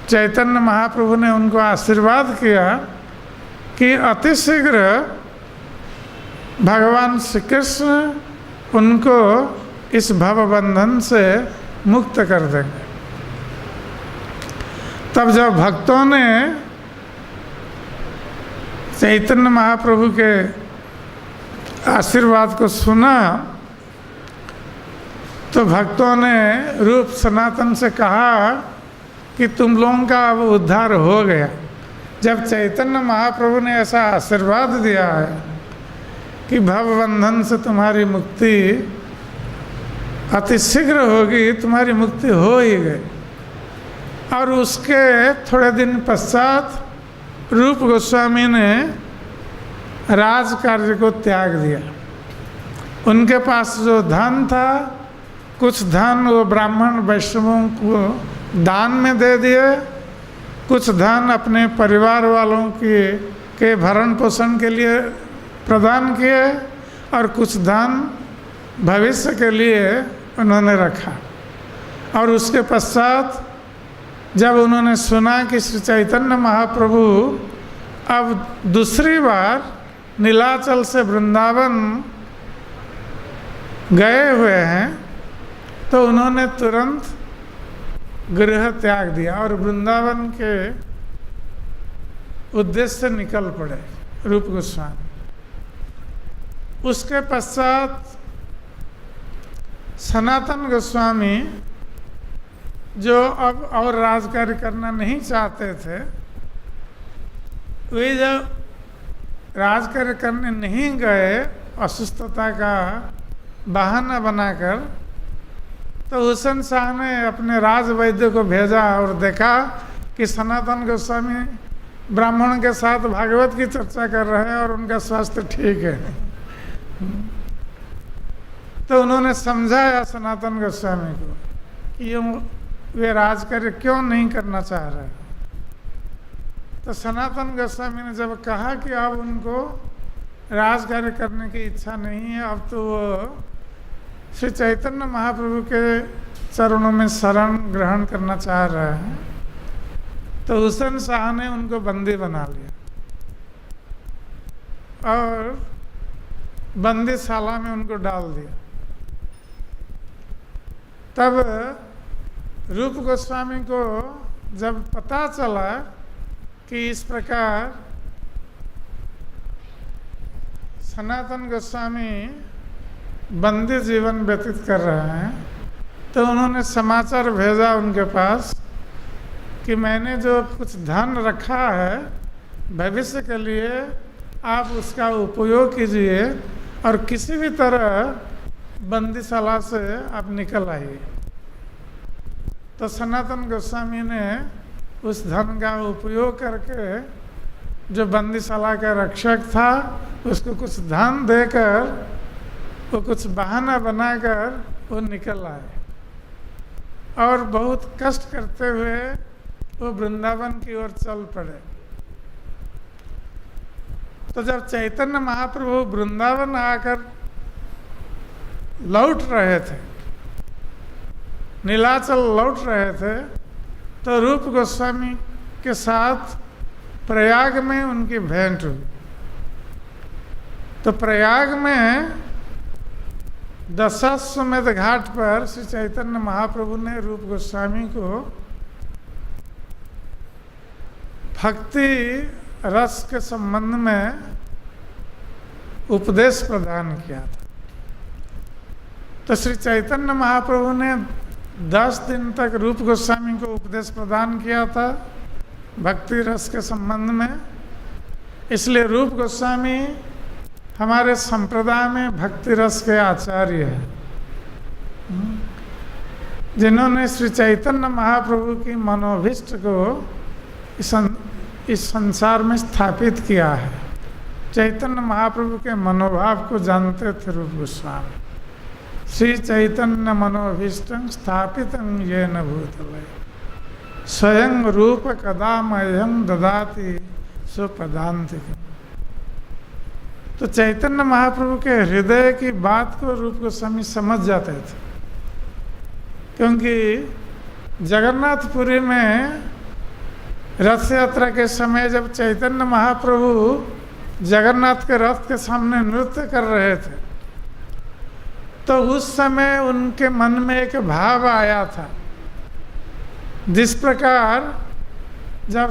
चैतन्य महाप्रभु ने उनको आशीर्वाद किया कि अतिशीघ्र भगवान श्री कृष्ण उनको इस भवबंधन से मुक्त कर देंगे। तब जब भक्तों ने चैतन्य महाप्रभु के आशीर्वाद को सुना तो भक्तों ने रूप सनातन से कहा कि तुम लोगों का अब उद्धार हो गया। जब चैतन्य महाप्रभु ने ऐसा आशीर्वाद दिया है कि भवबंधन से तुम्हारी मुक्ति अतिशीघ्र होगी, तुम्हारी मुक्ति हो ही गई। और उसके थोड़े दिन पश्चात रूप गोस्वामी ने राज कार्य को त्याग दिया। उनके पास जो धन था, कुछ धन वो ब्राह्मण वैष्णवों को दान में दे दिए, कुछ धन अपने परिवार वालों के भरण पोषण के लिए प्रदान किए, और कुछ धन भविष्य के लिए उन्होंने रखा। और उसके पश्चात जब उन्होंने सुना कि श्री चैतन्य महाप्रभु अब दूसरी बार नीलाचल से वृंदावन गए हुए हैं, तो उन्होंने तुरंत गृह त्याग दिया और वृंदावन के उद्देश्य से निकल पड़े रूप गोस्वामी। उसके पश्चात सनातन गोस्वामी जो अब और राजकार्य करना नहीं चाहते थे, वे जब राजकार्य करने नहीं गए असुस्थता का बहाना बनाकर, तो हुसैन शाह ने अपने राज वैद्य को भेजा और देखा कि सनातन गोस्वामी ब्राह्मण के साथ भागवत की चर्चा कर रहे हैं और उनका स्वास्थ्य ठीक है। तो उन्होंने समझाया सनातन गोस्वामी को कि वे राजकार्य क्यों नहीं करना चाह रहे। तो सनातन गोस्वामी ने जब कहा कि अब उनको राजकार्य करने की इच्छा नहीं है, अब तो वो श्री चैतन्य महाप्रभु के चरणों में शरण ग्रहण करना चाह रहे हैं, तो हुसैन शाह ने उनको बंदी बना लिया और बंदीशाला में उनको डाल दिया। तब रूप गोस्वामी को जब पता चला कि इस प्रकार सनातन गोस्वामी बंदी जीवन व्यतीत कर रहे हैं, तो उन्होंने समाचार भेजा उनके पास कि मैंने जो कुछ धन रखा है भविष्य के लिए, आप उसका उपयोग कीजिए और किसी भी तरह बंदीशाला से आप निकल आइए। तो सनातन गोस्वामी ने उस धन का उपयोग करके जो बंदीशाला का रक्षक था उसको कुछ धन देकर, वो कुछ बहाना बनाकर वो निकल आए और बहुत कष्ट करते हुए वो वृंदावन की ओर चल पड़े। तो जब चैतन्य महाप्रभु वृंदावन आकर लौट रहे थे, नीलाचल लौट रहे थे, तो रूप गोस्वामी के साथ प्रयाग में उनकी भेंट हुई। तो प्रयाग में दशाश्वमेध घाट पर श्री चैतन्य महाप्रभु ने रूप गोस्वामी को भक्ति रस के संबंध में उपदेश प्रदान किया था। तो श्री चैतन्य महाप्रभु ने 10 दिन तक रूप गोस्वामी को उपदेश प्रदान किया था भक्ति रस के संबंध में। इसलिए रूप गोस्वामी हमारे संप्रदाय में भक्ति रस के आचार्य हैं, जिन्होंने श्री चैतन्य महाप्रभु की मनोभीष्ट को इस संसार में स्थापित किया है। चैतन्य महाप्रभु के मनोभाव को जानते थे रूप गोस्वामी। श्री चैतन्य मनोभीष्टं स्थापितं येन भूतले स्वयं रूप कदा मह्यं ददाति स्वपदान्तिकम्। तो चैतन्य महाप्रभु के हृदय की बात को रूप गोस्वामी समझ जाते थे, क्योंकि जगन्नाथपुरी में रथ यात्रा के समय जब चैतन्य महाप्रभु जगन्नाथ के रथ के सामने नृत्य कर रहे थे, तो उस समय उनके मन में एक भाव आया था। जिस प्रकार जब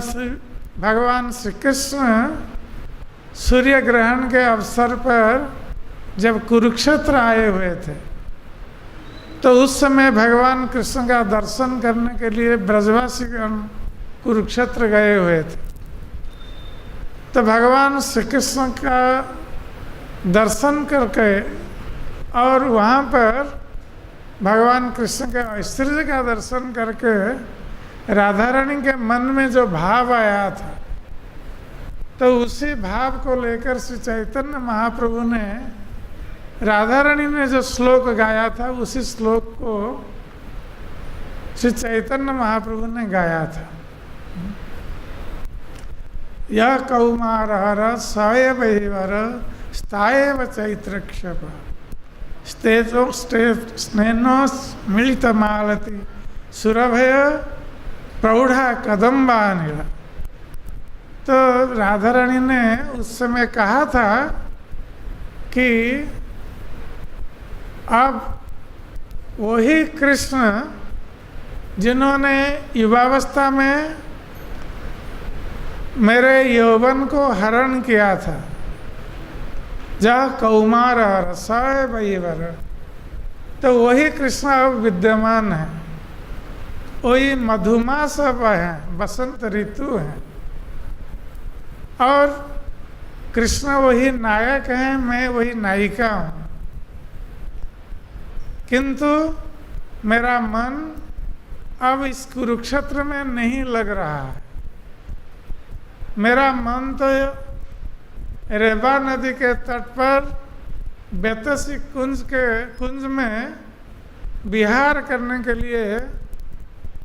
भगवान श्री कृष्ण सूर्य ग्रहण के अवसर पर जब कुरुक्षेत्र आए हुए थे, तो उस समय भगवान कृष्ण का दर्शन करने के लिए ब्रजवासीगण कुरुक्षेत्र गए हुए थे। तो भगवान श्री कृष्ण का दर्शन करके और वहाँ पर भगवान कृष्ण के ऐश्वर्य का दर्शन करके राधा रानी के मन में जो भाव आया था, तो उसी भाव को लेकर श्री चैतन्य महाप्रभु ने, राधा रानी ने जो श्लोक गाया था, उसी श्लोक को श्री चैतन्य महाप्रभु ने गाया था। यह कौमारहर सयवैवर स्थायव चैत्रक्षप स्नेनो मिलितमालति सुरभय प्रौढ़ा कदम्बानिला। तो राधा रानी ने उस समय कहा था कि अब वही कृष्ण जिन्होंने युवावस्था में मेरे यौवन को हरण किया था, जहाँ कौमार रसाय वैवर, तो वही कृष्ण अब विद्यमान है, वही मधुमास अब है, बसंत ऋतु है, और कृष्ण वही नायक है, मैं वही नायिका हूँ। किंतु मेरा मन अब इस कुरुक्षेत्र में नहीं लग रहा है। मेरा मन तो रेवा नदी के तट पर बेतसी कुंज में विहार करने के लिए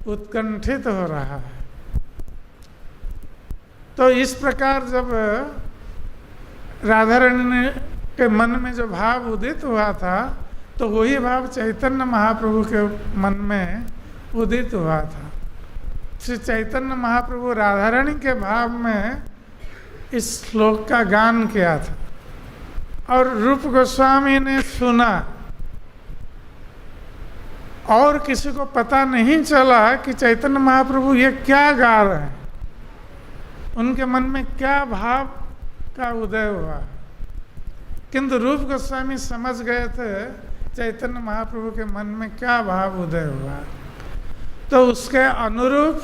उत्कंठित हो रहा है। तो इस प्रकार जब राधा रानी के मन में जो भाव उदित हुआ था, तो वही भाव चैतन्य महाप्रभु के मन में उदित हुआ था। श्री चैतन्य महाप्रभु राधा रानी के भाव में इस श्लोक का गान किया था, और रूप गोस्वामी ने सुना, और किसी को पता नहीं चला कि चैतन्य महाप्रभु ये क्या गा रहे हैं, उनके मन में क्या भाव का उदय हुआ। किंतु रूप गोस्वामी समझ गए थे चैतन्य महाप्रभु के मन में क्या भाव उदय हुआ। तो उसके अनुरूप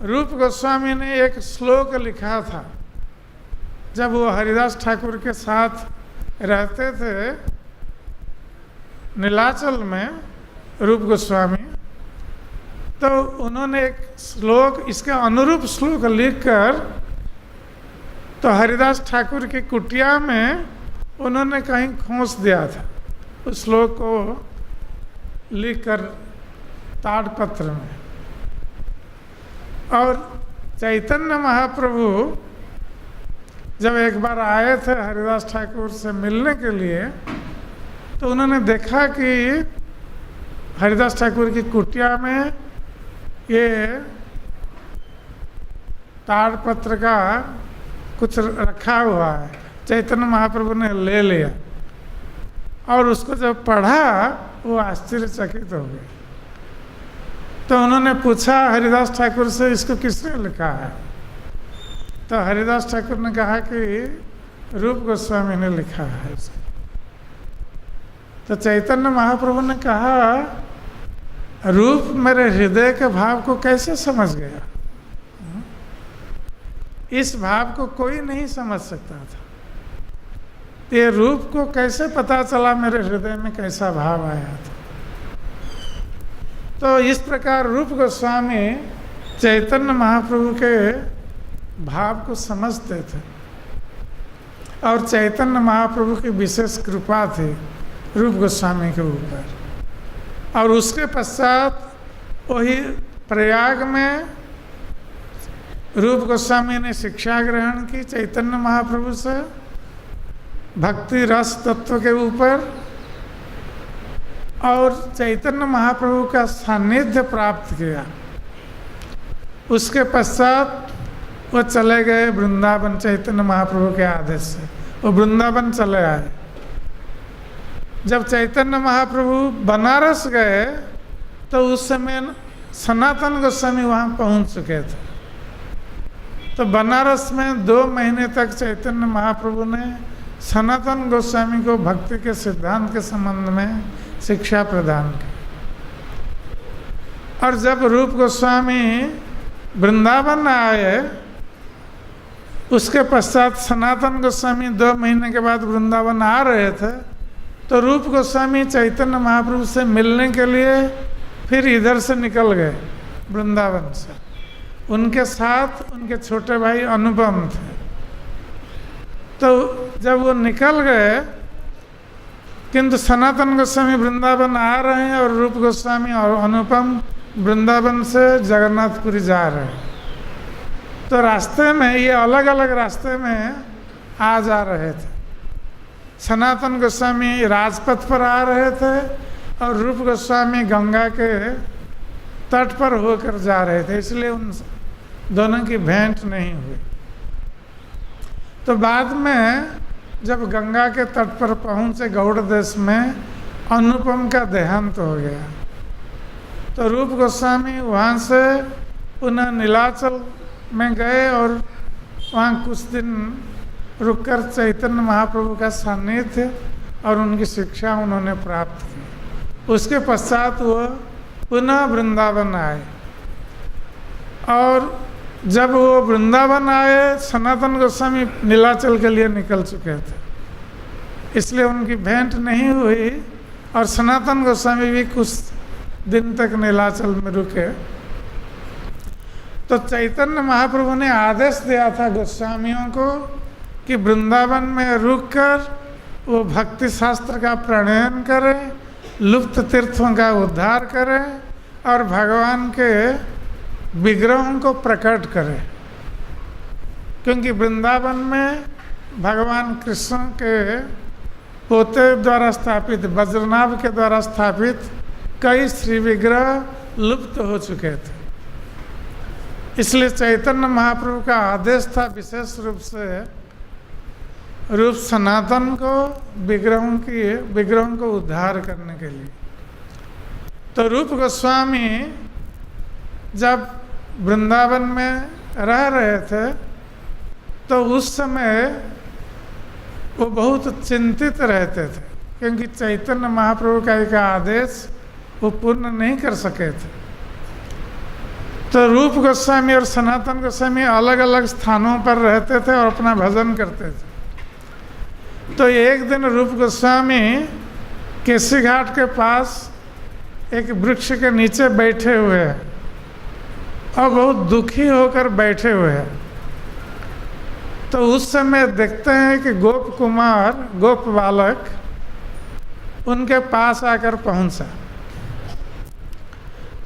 रूप गोस्वामी ने एक श्लोक लिखा था। जब वो हरिदास ठाकुर के साथ रहते थे नीलाचल में, रूप गोस्वामी, तो उन्होंने एक श्लोक, इसके अनुरूप श्लोक लिखकर, तो हरिदास ठाकुर की कुटिया में उन्होंने कहीं खोस दिया था उस श्लोक को लिखकर ताड़पत्र में। और चैतन्य महाप्रभु जब एक बार आए थे हरिदास ठाकुर से मिलने के लिए, तो उन्होंने देखा कि हरिदास ठाकुर की कुटिया में ये ताड़पत्र का कुछ रखा हुआ है। चैतन्य महाप्रभु ने ले लिया और उसको जब पढ़ा, वो आश्चर्यचकित हो गए। तो उन्होंने पूछा हरिदास ठाकुर से, इसको किसने लिखा है? तो हरिदास ठाकुर ने कहा कि रूप गोस्वामी ने लिखा है इसको। तो चैतन्य महाप्रभु ने कहा, रूप मेरे हृदय के भाव को कैसे समझ गया? इस भाव को कोई नहीं समझ सकता था। ये रूप को कैसे पता चला मेरे हृदय में कैसा भाव आया था? तो इस प्रकार रूप गोस्वामी चैतन्य महाप्रभु के भाव को समझते थे। और चैतन्य महाप्रभु की विशेष कृपा थी रूप गोस्वामी के ऊपर। और उसके पश्चात वही प्रयाग में रूप गोस्वामी ने शिक्षा ग्रहण की चैतन्य महाप्रभु से भक्ति रस तत्व के ऊपर, और चैतन्य महाप्रभु का सानिध्य प्राप्त किया। उसके पश्चात वो चले गए वृंदावन चैतन्य महाप्रभु के आदेश से, वो वृंदावन चले आए। जब चैतन्य महाप्रभु बनारस गए तो उस समय सनातन गोस्वामी वहाँ पहुँच चुके थे। तो बनारस में 2 महीने तक चैतन्य महाप्रभु ने सनातन गोस्वामी को भक्ति के सिद्धांत के संबंध में शिक्षा प्रदान की। और जब रूप गोस्वामी वृंदावन आए, उसके पश्चात सनातन गोस्वामी 2 महीने के बाद वृंदावन आ रहे थे, तो रूप गोस्वामी चैतन्य महाप्रभु से मिलने के लिए फिर इधर से निकल गए वृंदावन से। उनके साथ उनके छोटे भाई अनुपम थे। तो जब वो निकल गए, किंतु सनातन गोस्वामी वृंदावन आ रहे हैं और रूप गोस्वामी और अनुपम वृंदावन से जगन्नाथपुरी जा रहे हैं। तो रास्ते में ये अलग अलग रास्ते में आ जा रहे थे। सनातन गोस्वामी राजपथ पर आ रहे थे और रूप गोस्वामी गंगा के तट पर होकर जा रहे थे, इसलिए उन दोनों की भेंट नहीं हुई। तो बाद में जब गंगा के तट पर पहुँचे गौड़ देश में, अनुपम का देहांत हो गया। तो रूप गोस्वामी वहाँ से पुनः नीलाचल में गए और वहाँ कुछ दिन रुककर चैतन्य महाप्रभु का सानिध्य और उनकी शिक्षा उन्होंने प्राप्त की। उसके पश्चात वो पुनः वृंदावन आए। और जब वो वृंदावन आए, सनातन गोस्वामी नीलाचल के लिए निकल चुके थे, इसलिए उनकी भेंट नहीं हुई। और सनातन गोस्वामी भी कुछ दिन तक नीलाचल में रुके। तो चैतन्य महाप्रभु ने आदेश दिया था गोस्वामियों को कि वृंदावन में रुककर वो भक्ति शास्त्र का प्रणयन करें, लुप्त तीर्थों का उद्धार करें और भगवान के विग्रहों को प्रकट करें। क्योंकि वृंदावन में भगवान कृष्ण के पोते द्वारा स्थापित, वज्रनाभ के द्वारा स्थापित कई श्री विग्रह लुप्त हो चुके थे। इसलिए चैतन्य महाप्रभु का आदेश था विशेष रूप से रूप सनातन को विग्रहों को उद्धार करने के लिए। तो रूप गोस्वामी जब वृंदावन में रह रहे थे, तो उस समय वो बहुत चिंतित रहते थे, क्योंकि चैतन्य महाप्रभु का एक आदेश वो पूर्ण नहीं कर सके थे। तो रूप गोस्वामी और सनातन गोस्वामी अलग अलग स्थानों पर रहते थे और अपना भजन करते थे। तो एक दिन रूप गोस्वामी केसी घाट के पास एक वृक्ष के नीचे बैठे हुए हैं और बहुत दुखी होकर बैठे हुए हैं। तो उस समय देखते हैं कि गोप कुमार, गोप बालक उनके पास आकर पहुंचा।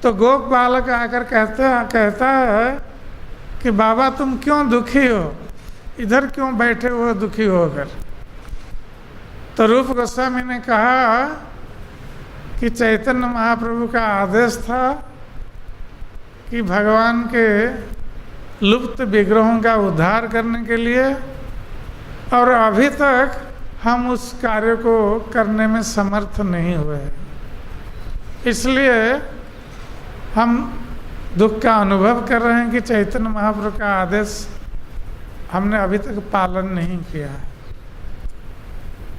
तो गोप बालक आकर कहता है कि बाबा तुम क्यों दुखी हो, इधर क्यों बैठे हो दुखी होकर। तो रूप गोस्वामी ने कहा कि चैतन्य महाप्रभु का आदेश था कि भगवान के लुप्त विग्रहों का उद्धार करने के लिए, और अभी तक हम उस कार्य को करने में समर्थ नहीं हुए, इसलिए हम दुख का अनुभव कर रहे हैं कि चैतन्य महाप्रभु का आदेश हमने अभी तक पालन नहीं किया।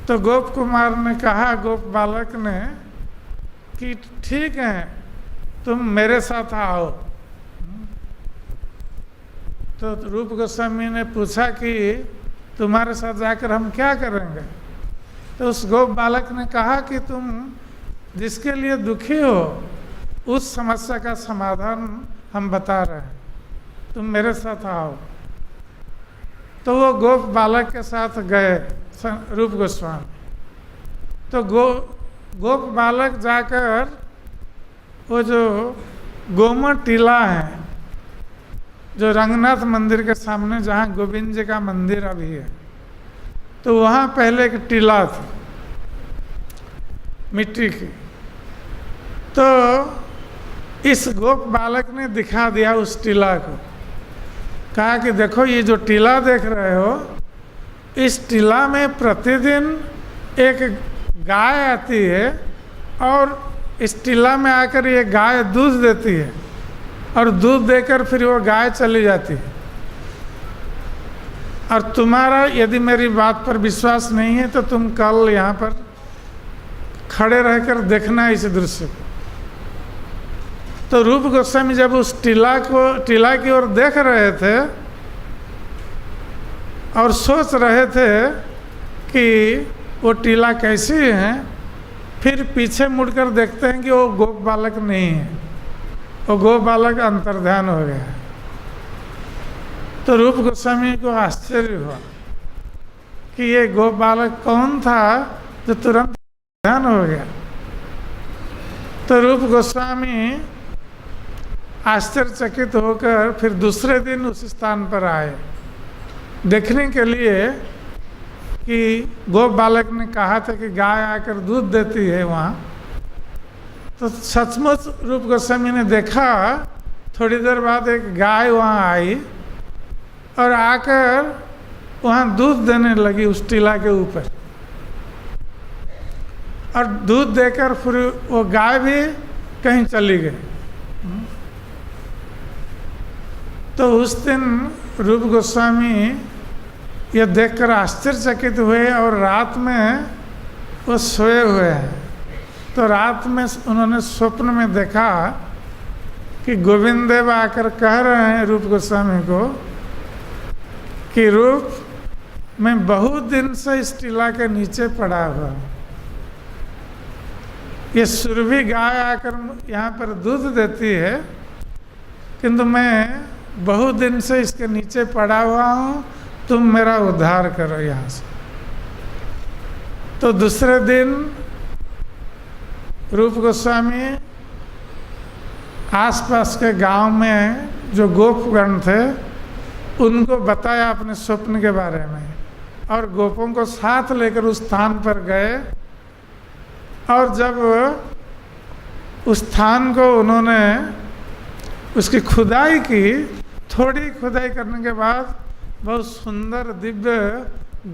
तो गोप कुमार ने कहा, गोप बालक ने, कि ठीक है तुम मेरे साथ आओ। तो रूप गोस्वामी ने पूछा कि तुम्हारे साथ जाकर हम क्या करेंगे। तो उस गोप बालक ने कहा कि तुम जिसके लिए दुखी हो उस समस्या का समाधान हम बता रहे हैं, तुम मेरे साथ आओ। तो वो गोप बालक के साथ गए रूप गोस्वामी। तो गोप बालक जाकर वो जो गोमट टीला है, जो रंगनाथ मंदिर के सामने जहाँ गोविंद जी का मंदिर अभी है, तो वहाँ पहले एक टीला थी मिट्टी की। तो इस गोप बालक ने दिखा दिया उस टीला को, कहा कि देखो ये जो टीला देख रहे हो, इस टीला में प्रतिदिन एक गाय आती है और इस टीला में आकर ये गाय दूध देती है और दूध देकर फिर वो गाय चली जाती है। और तुम्हारा यदि मेरी बात पर विश्वास नहीं है तो तुम कल यहाँ पर खड़े रहकर देखना इस दृश्य को। तो रूप गोस्वामी जब उस टीला की ओर देख रहे थे और सोच रहे थे कि वो टीला कैसी है, फिर पीछे मुड़कर देखते हैं कि वो गोप बालक नहीं है, वो गोप बालक अंतर्ध्यान हो गया। तो रूप गोस्वामी को आश्चर्य हुआ कि ये गोप बालक कौन था जो तुरंत ध्यान हो गया। तो रूप गोस्वामी आश्चर्यचकित होकर फिर दूसरे दिन उस स्थान पर आए देखने के लिए कि गोप बालक ने कहा था कि गाय आकर दूध देती है वहाँ। तो सचमुच रूप गोस्वामी ने देखा, थोड़ी देर बाद एक गाय वहाँ आई और आकर वहाँ दूध देने लगी उस टीला के ऊपर, और दूध देकर फिर वो गाय भी कहीं चली गई। तो उस दिन रूप गोस्वामी ये देखकर आश्चर्यचकित हुए और रात में वो सोए हुए हैं। तो रात में उन्होंने स्वप्न में देखा कि गोविंद देव आकर कह रहे हैं रूप गोस्वामी को कि रूप, मैं बहुत दिन से इस टीला के नीचे पड़ा हुआ, ये सुरभि गाय आकर यहाँ पर दूध देती है, किंतु मैं बहुत दिन से इसके नीचे पड़ा हुआ हूँ, तुम मेरा उद्धार करो यहाँ से। तो दूसरे दिन रूप गोस्वामी आसपास के गांव में जो गोपगण थे उनको बताया अपने स्वप्न के बारे में, और गोपों को साथ लेकर उस स्थान पर गए। और जब उस स्थान को उन्होंने उसकी खुदाई की, थोड़ी खुदाई करने के बाद बहुत सुंदर दिव्य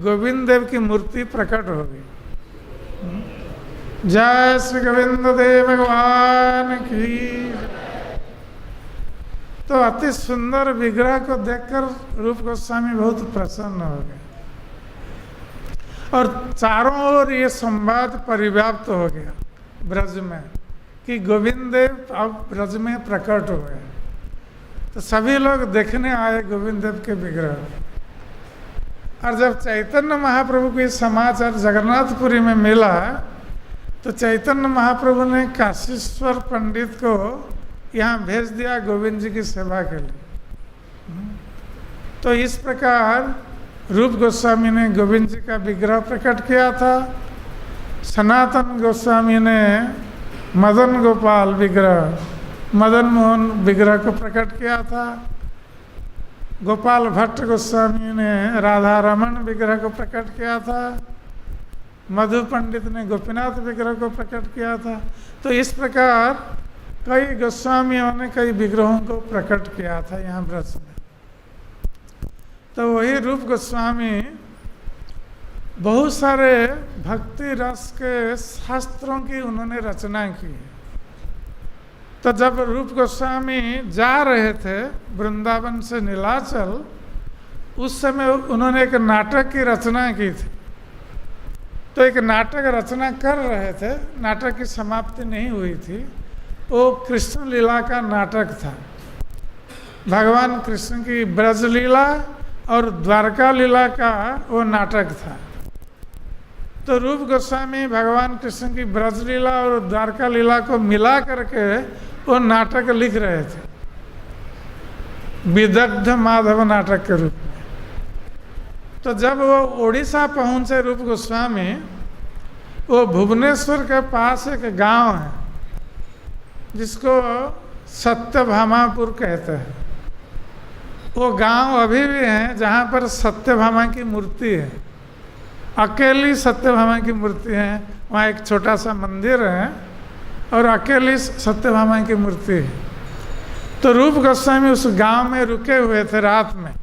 गोविंद देव की मूर्ति प्रकट हो गई। जय श्री गोविंद देव भगवान की। तो अति सुंदर विग्रह को देखकर रूप गोस्वामी बहुत प्रसन्न हो गए और चारों ओर ये संवाद परिव्याप्त हो गया ब्रज में कि गोविंद देव अब ब्रज में प्रकट हो गए। तो सभी लोग देखने आए गोविंद देव के विग्रह। और जब चैतन्य महाप्रभु को समाचार जगन्नाथपुरी में मिला तो चैतन्य महाप्रभु ने काशीश्वर पंडित को यहाँ भेज दिया गोविंद जी की सेवा के लिए। तो इस प्रकार रूप गोस्वामी ने गोविंद जी का विग्रह प्रकट किया था, सनातन गोस्वामी ने मदन गोपाल विग्रह, मदन मोहन विग्रह को प्रकट किया था, गोपाल भट्ट गोस्वामी ने राधा रमन विग्रह को प्रकट किया था, मधु पंडित ने गोपीनाथ विग्रह को प्रकट किया था। तो इस प्रकार कई गोस्वामियों ने कई विग्रहों को प्रकट किया था यहाँ ब्रज में। तो वही रूप गोस्वामी बहुत सारे भक्ति रस के शास्त्रों की उन्होंने रचना की। तो जब रूप गोस्वामी जा रहे थे वृंदावन से नीलाचल, उस समय उन्होंने एक नाटक की रचना की थी। तो एक नाटक रचना कर रहे थे, नाटक की समाप्ति नहीं हुई थी। वो कृष्ण लीला का नाटक था, भगवान कृष्ण की ब्रज लीला और द्वारका लीला का वो नाटक था। तो रूप गोस्वामी भगवान कृष्ण की ब्रज लीला और द्वारका लीला को मिला करके वो नाटक लिख रहे थे, विदग्ध माधव नाटक के रूप में। तो जब वो उड़ीसा पहुँचे रूप गोस्वामी, वो भुवनेश्वर के पास एक गांव है जिसको सत्यभामापुर कहते हैं। वो गांव अभी भी है जहाँ पर सत्यभामा की मूर्ति है, अकेली सत्यभामा की मूर्ति है। वहाँ एक छोटा सा मंदिर है और अकेली सत्यभामा की मूर्ति है। तो रूप गोस्वामी उस गांव में रुके हुए थे रात में।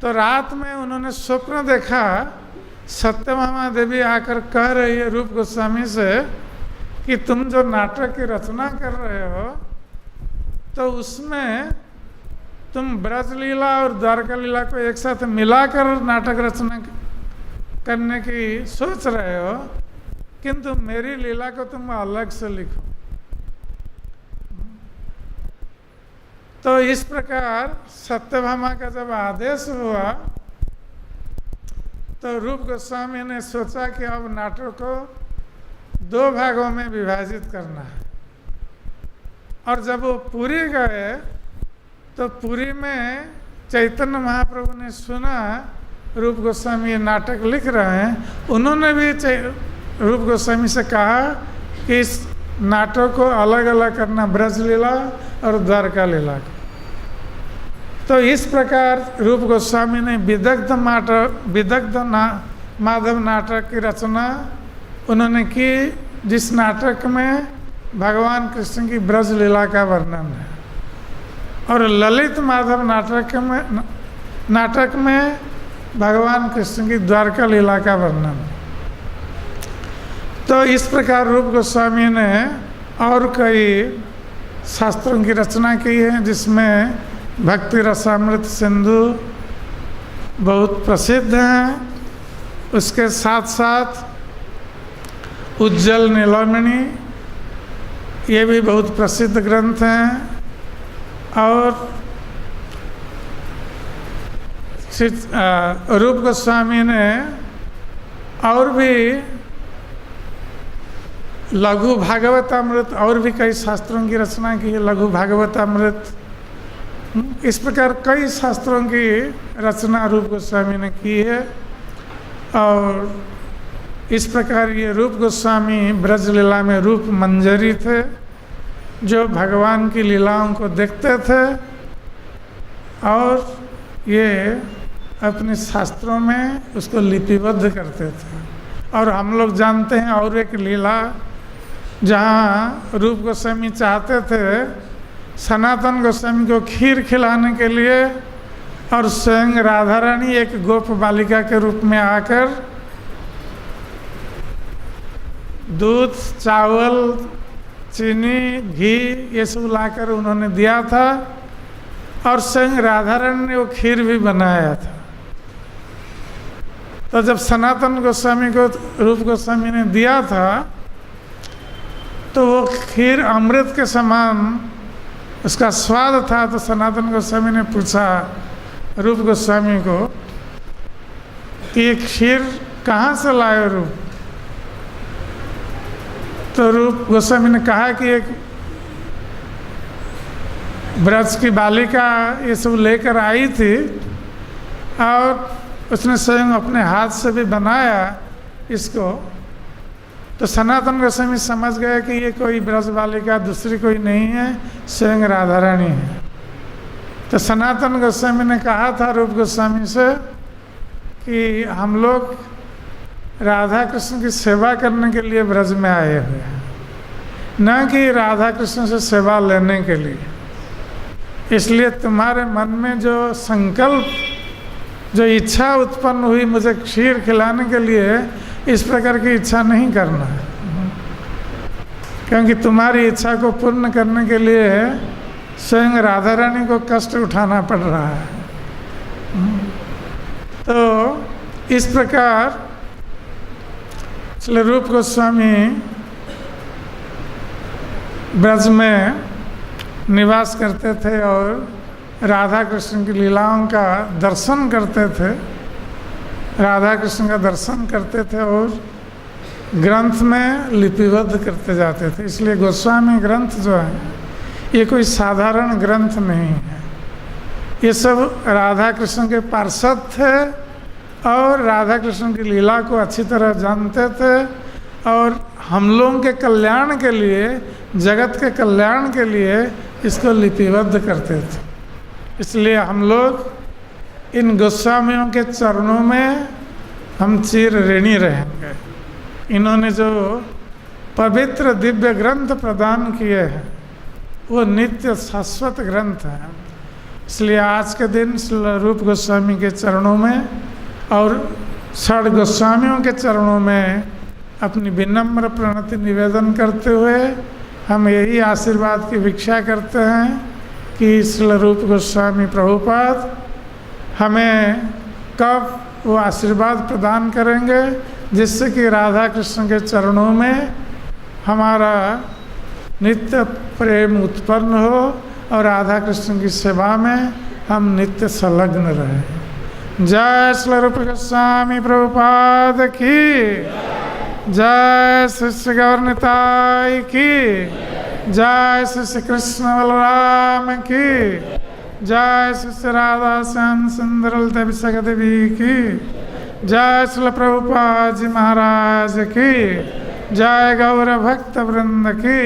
तो रात में उन्होंने स्वप्न देखा, सत्यभामा देवी आकर कह रही है रूप गोस्वामी से कि तुम जो नाटक की रचना कर रहे हो तो उसमें तुम ब्रजलीला और द्वारका लीला को एक साथ मिलाकर नाटक रचना करने की सोच रहे हो, किंतु मेरी लीला को तुम अलग से लिखो। तो इस प्रकार सत्यभामा का जब आदेश हुआ तो रूप गोस्वामी ने सोचा कि अब नाटक को 2 भागों में विभाजित करना है। और जब वो पुरी गए तो पुरी में चैतन्य महाप्रभु ने सुना रूप गोस्वामी ये नाटक लिख रहे हैं। उन्होंने भी रूप गोस्वामी से कहा कि इस नाटक को अलग अलग करना, ब्रज लीला और द्वारका लीला को। तो इस प्रकार रूप गोस्वामी ने विदग्ध माधव नाटक की रचना उन्होंने की, जिस नाटक में भगवान कृष्ण की ब्रज लीला का वर्णन है। और ललित माधव नाटक में भगवान कृष्ण की द्वारका लीला का वर्णन है। तो इस प्रकार रूप गोस्वामी ने और कई शास्त्रों की रचना की है, जिसमें भक्ति रसामृत सिंधु बहुत प्रसिद्ध हैं। उसके साथ साथ उज्जल नीलमणि, ये भी बहुत प्रसिद्ध ग्रंथ हैं। और रूप गोस्वामी ने और भी लघु भागवतामृत और भी कई शास्त्रों की रचना की है, लघु भागवतामृत। इस प्रकार कई शास्त्रों की रचना रूप गोस्वामी ने की है। और इस प्रकार ये रूप गोस्वामी ब्रज लीला में रूप मंजरी थे, जो भगवान की लीलाओं को देखते थे और ये अपने शास्त्रों में उसको लिपिबद्ध करते थे। और हम लोग जानते हैं और एक लीला जहाँ रूप गोस्वामी चाहते थे सनातन गोस्वामी को खीर खिलाने के लिए, और स्वयं राधा रानी एक गोप बालिका के रूप में आकर दूध, चावल, चीनी, घी ये सब लाकर उन्होंने दिया था। और स्वयं राधा रानी ने वो खीर भी बनाया था। तो जब सनातन गोस्वामी को रूप गोस्वामी ने दिया था तो वो खीर अमृत के समान उसका स्वाद था। तो सनातन गोस्वामी ने पूछा रूप गोस्वामी को कि ये खीर कहाँ से लाए रूप? तो रूप गोस्वामी ने कहा कि एक ब्रज की बालिका ये सब लेकर आई थी और उसने स्वयं अपने हाथ से भी बनाया इसको। तो सनातन गोस्वामी समझ गए कि ये कोई ब्रज बालिका दूसरी कोई नहीं है, स्वयं राधा रानी है। तो सनातन गोस्वामी ने कहा था रूप गोस्वामी से कि हम लोग राधा कृष्ण की सेवा करने के लिए ब्रज में आए हुए हैं, न कि राधा कृष्ण से सेवा लेने के लिए। इसलिए तुम्हारे मन में जो संकल्प, जो इच्छा उत्पन्न हुई मुझे खीर खिलाने के लिए, इस प्रकार की इच्छा नहीं करना है, क्योंकि तुम्हारी इच्छा को पूर्ण करने के लिए स्वयं राधा रानी को कष्ट उठाना पड़ रहा है। तो इस प्रकार रूप गोस्वामी ब्रज में निवास करते थे और राधा कृष्ण की लीलाओं का दर्शन करते थे, राधा कृष्ण का दर्शन करते थे और ग्रंथ में लिपिबद्ध करते जाते थे। इसलिए गोस्वामी ग्रंथ जो है ये कोई साधारण ग्रंथ नहीं है। ये सब राधा कृष्ण के पार्षद थे और राधा कृष्ण की लीला को अच्छी तरह जानते थे और हम लोगों के कल्याण के लिए, जगत के कल्याण के लिए इसको लिपिबद्ध करते थे। इसलिए हम लोग इन गोस्वामियों के चरणों में हम चिर ऋणी रहेंगे। इन्होंने जो पवित्र दिव्य ग्रंथ प्रदान किए हैं वो नित्य शाश्वत ग्रंथ हैं। इसलिए आज के दिन श्री रूप गोस्वामी के चरणों में और षड गोस्वामियों के चरणों में अपनी विनम्र प्रणति निवेदन करते हुए हम यही आशीर्वाद की भिक्षा करते हैं कि श्री रूप गोस्वामी प्रभुपाद हमें कब वो आशीर्वाद प्रदान करेंगे जिससे कि राधा कृष्ण के चरणों में हमारा नित्य प्रेम उत्पन्न हो और राधा कृष्ण की सेवा में हम नित्य संलग्न रहें। जय श्री रूप गोस्वामी प्रभुपाद की, जय श्री श्री गौरनिताय की, जय श्री श्री कृष्ण बलराम की, जय श्री श्री राधा श्याम सुंदर ललिता विशाखा देवी की, जय श्री प्रभुपाद जी महाराज की, जय गौर भक्त वृंद की।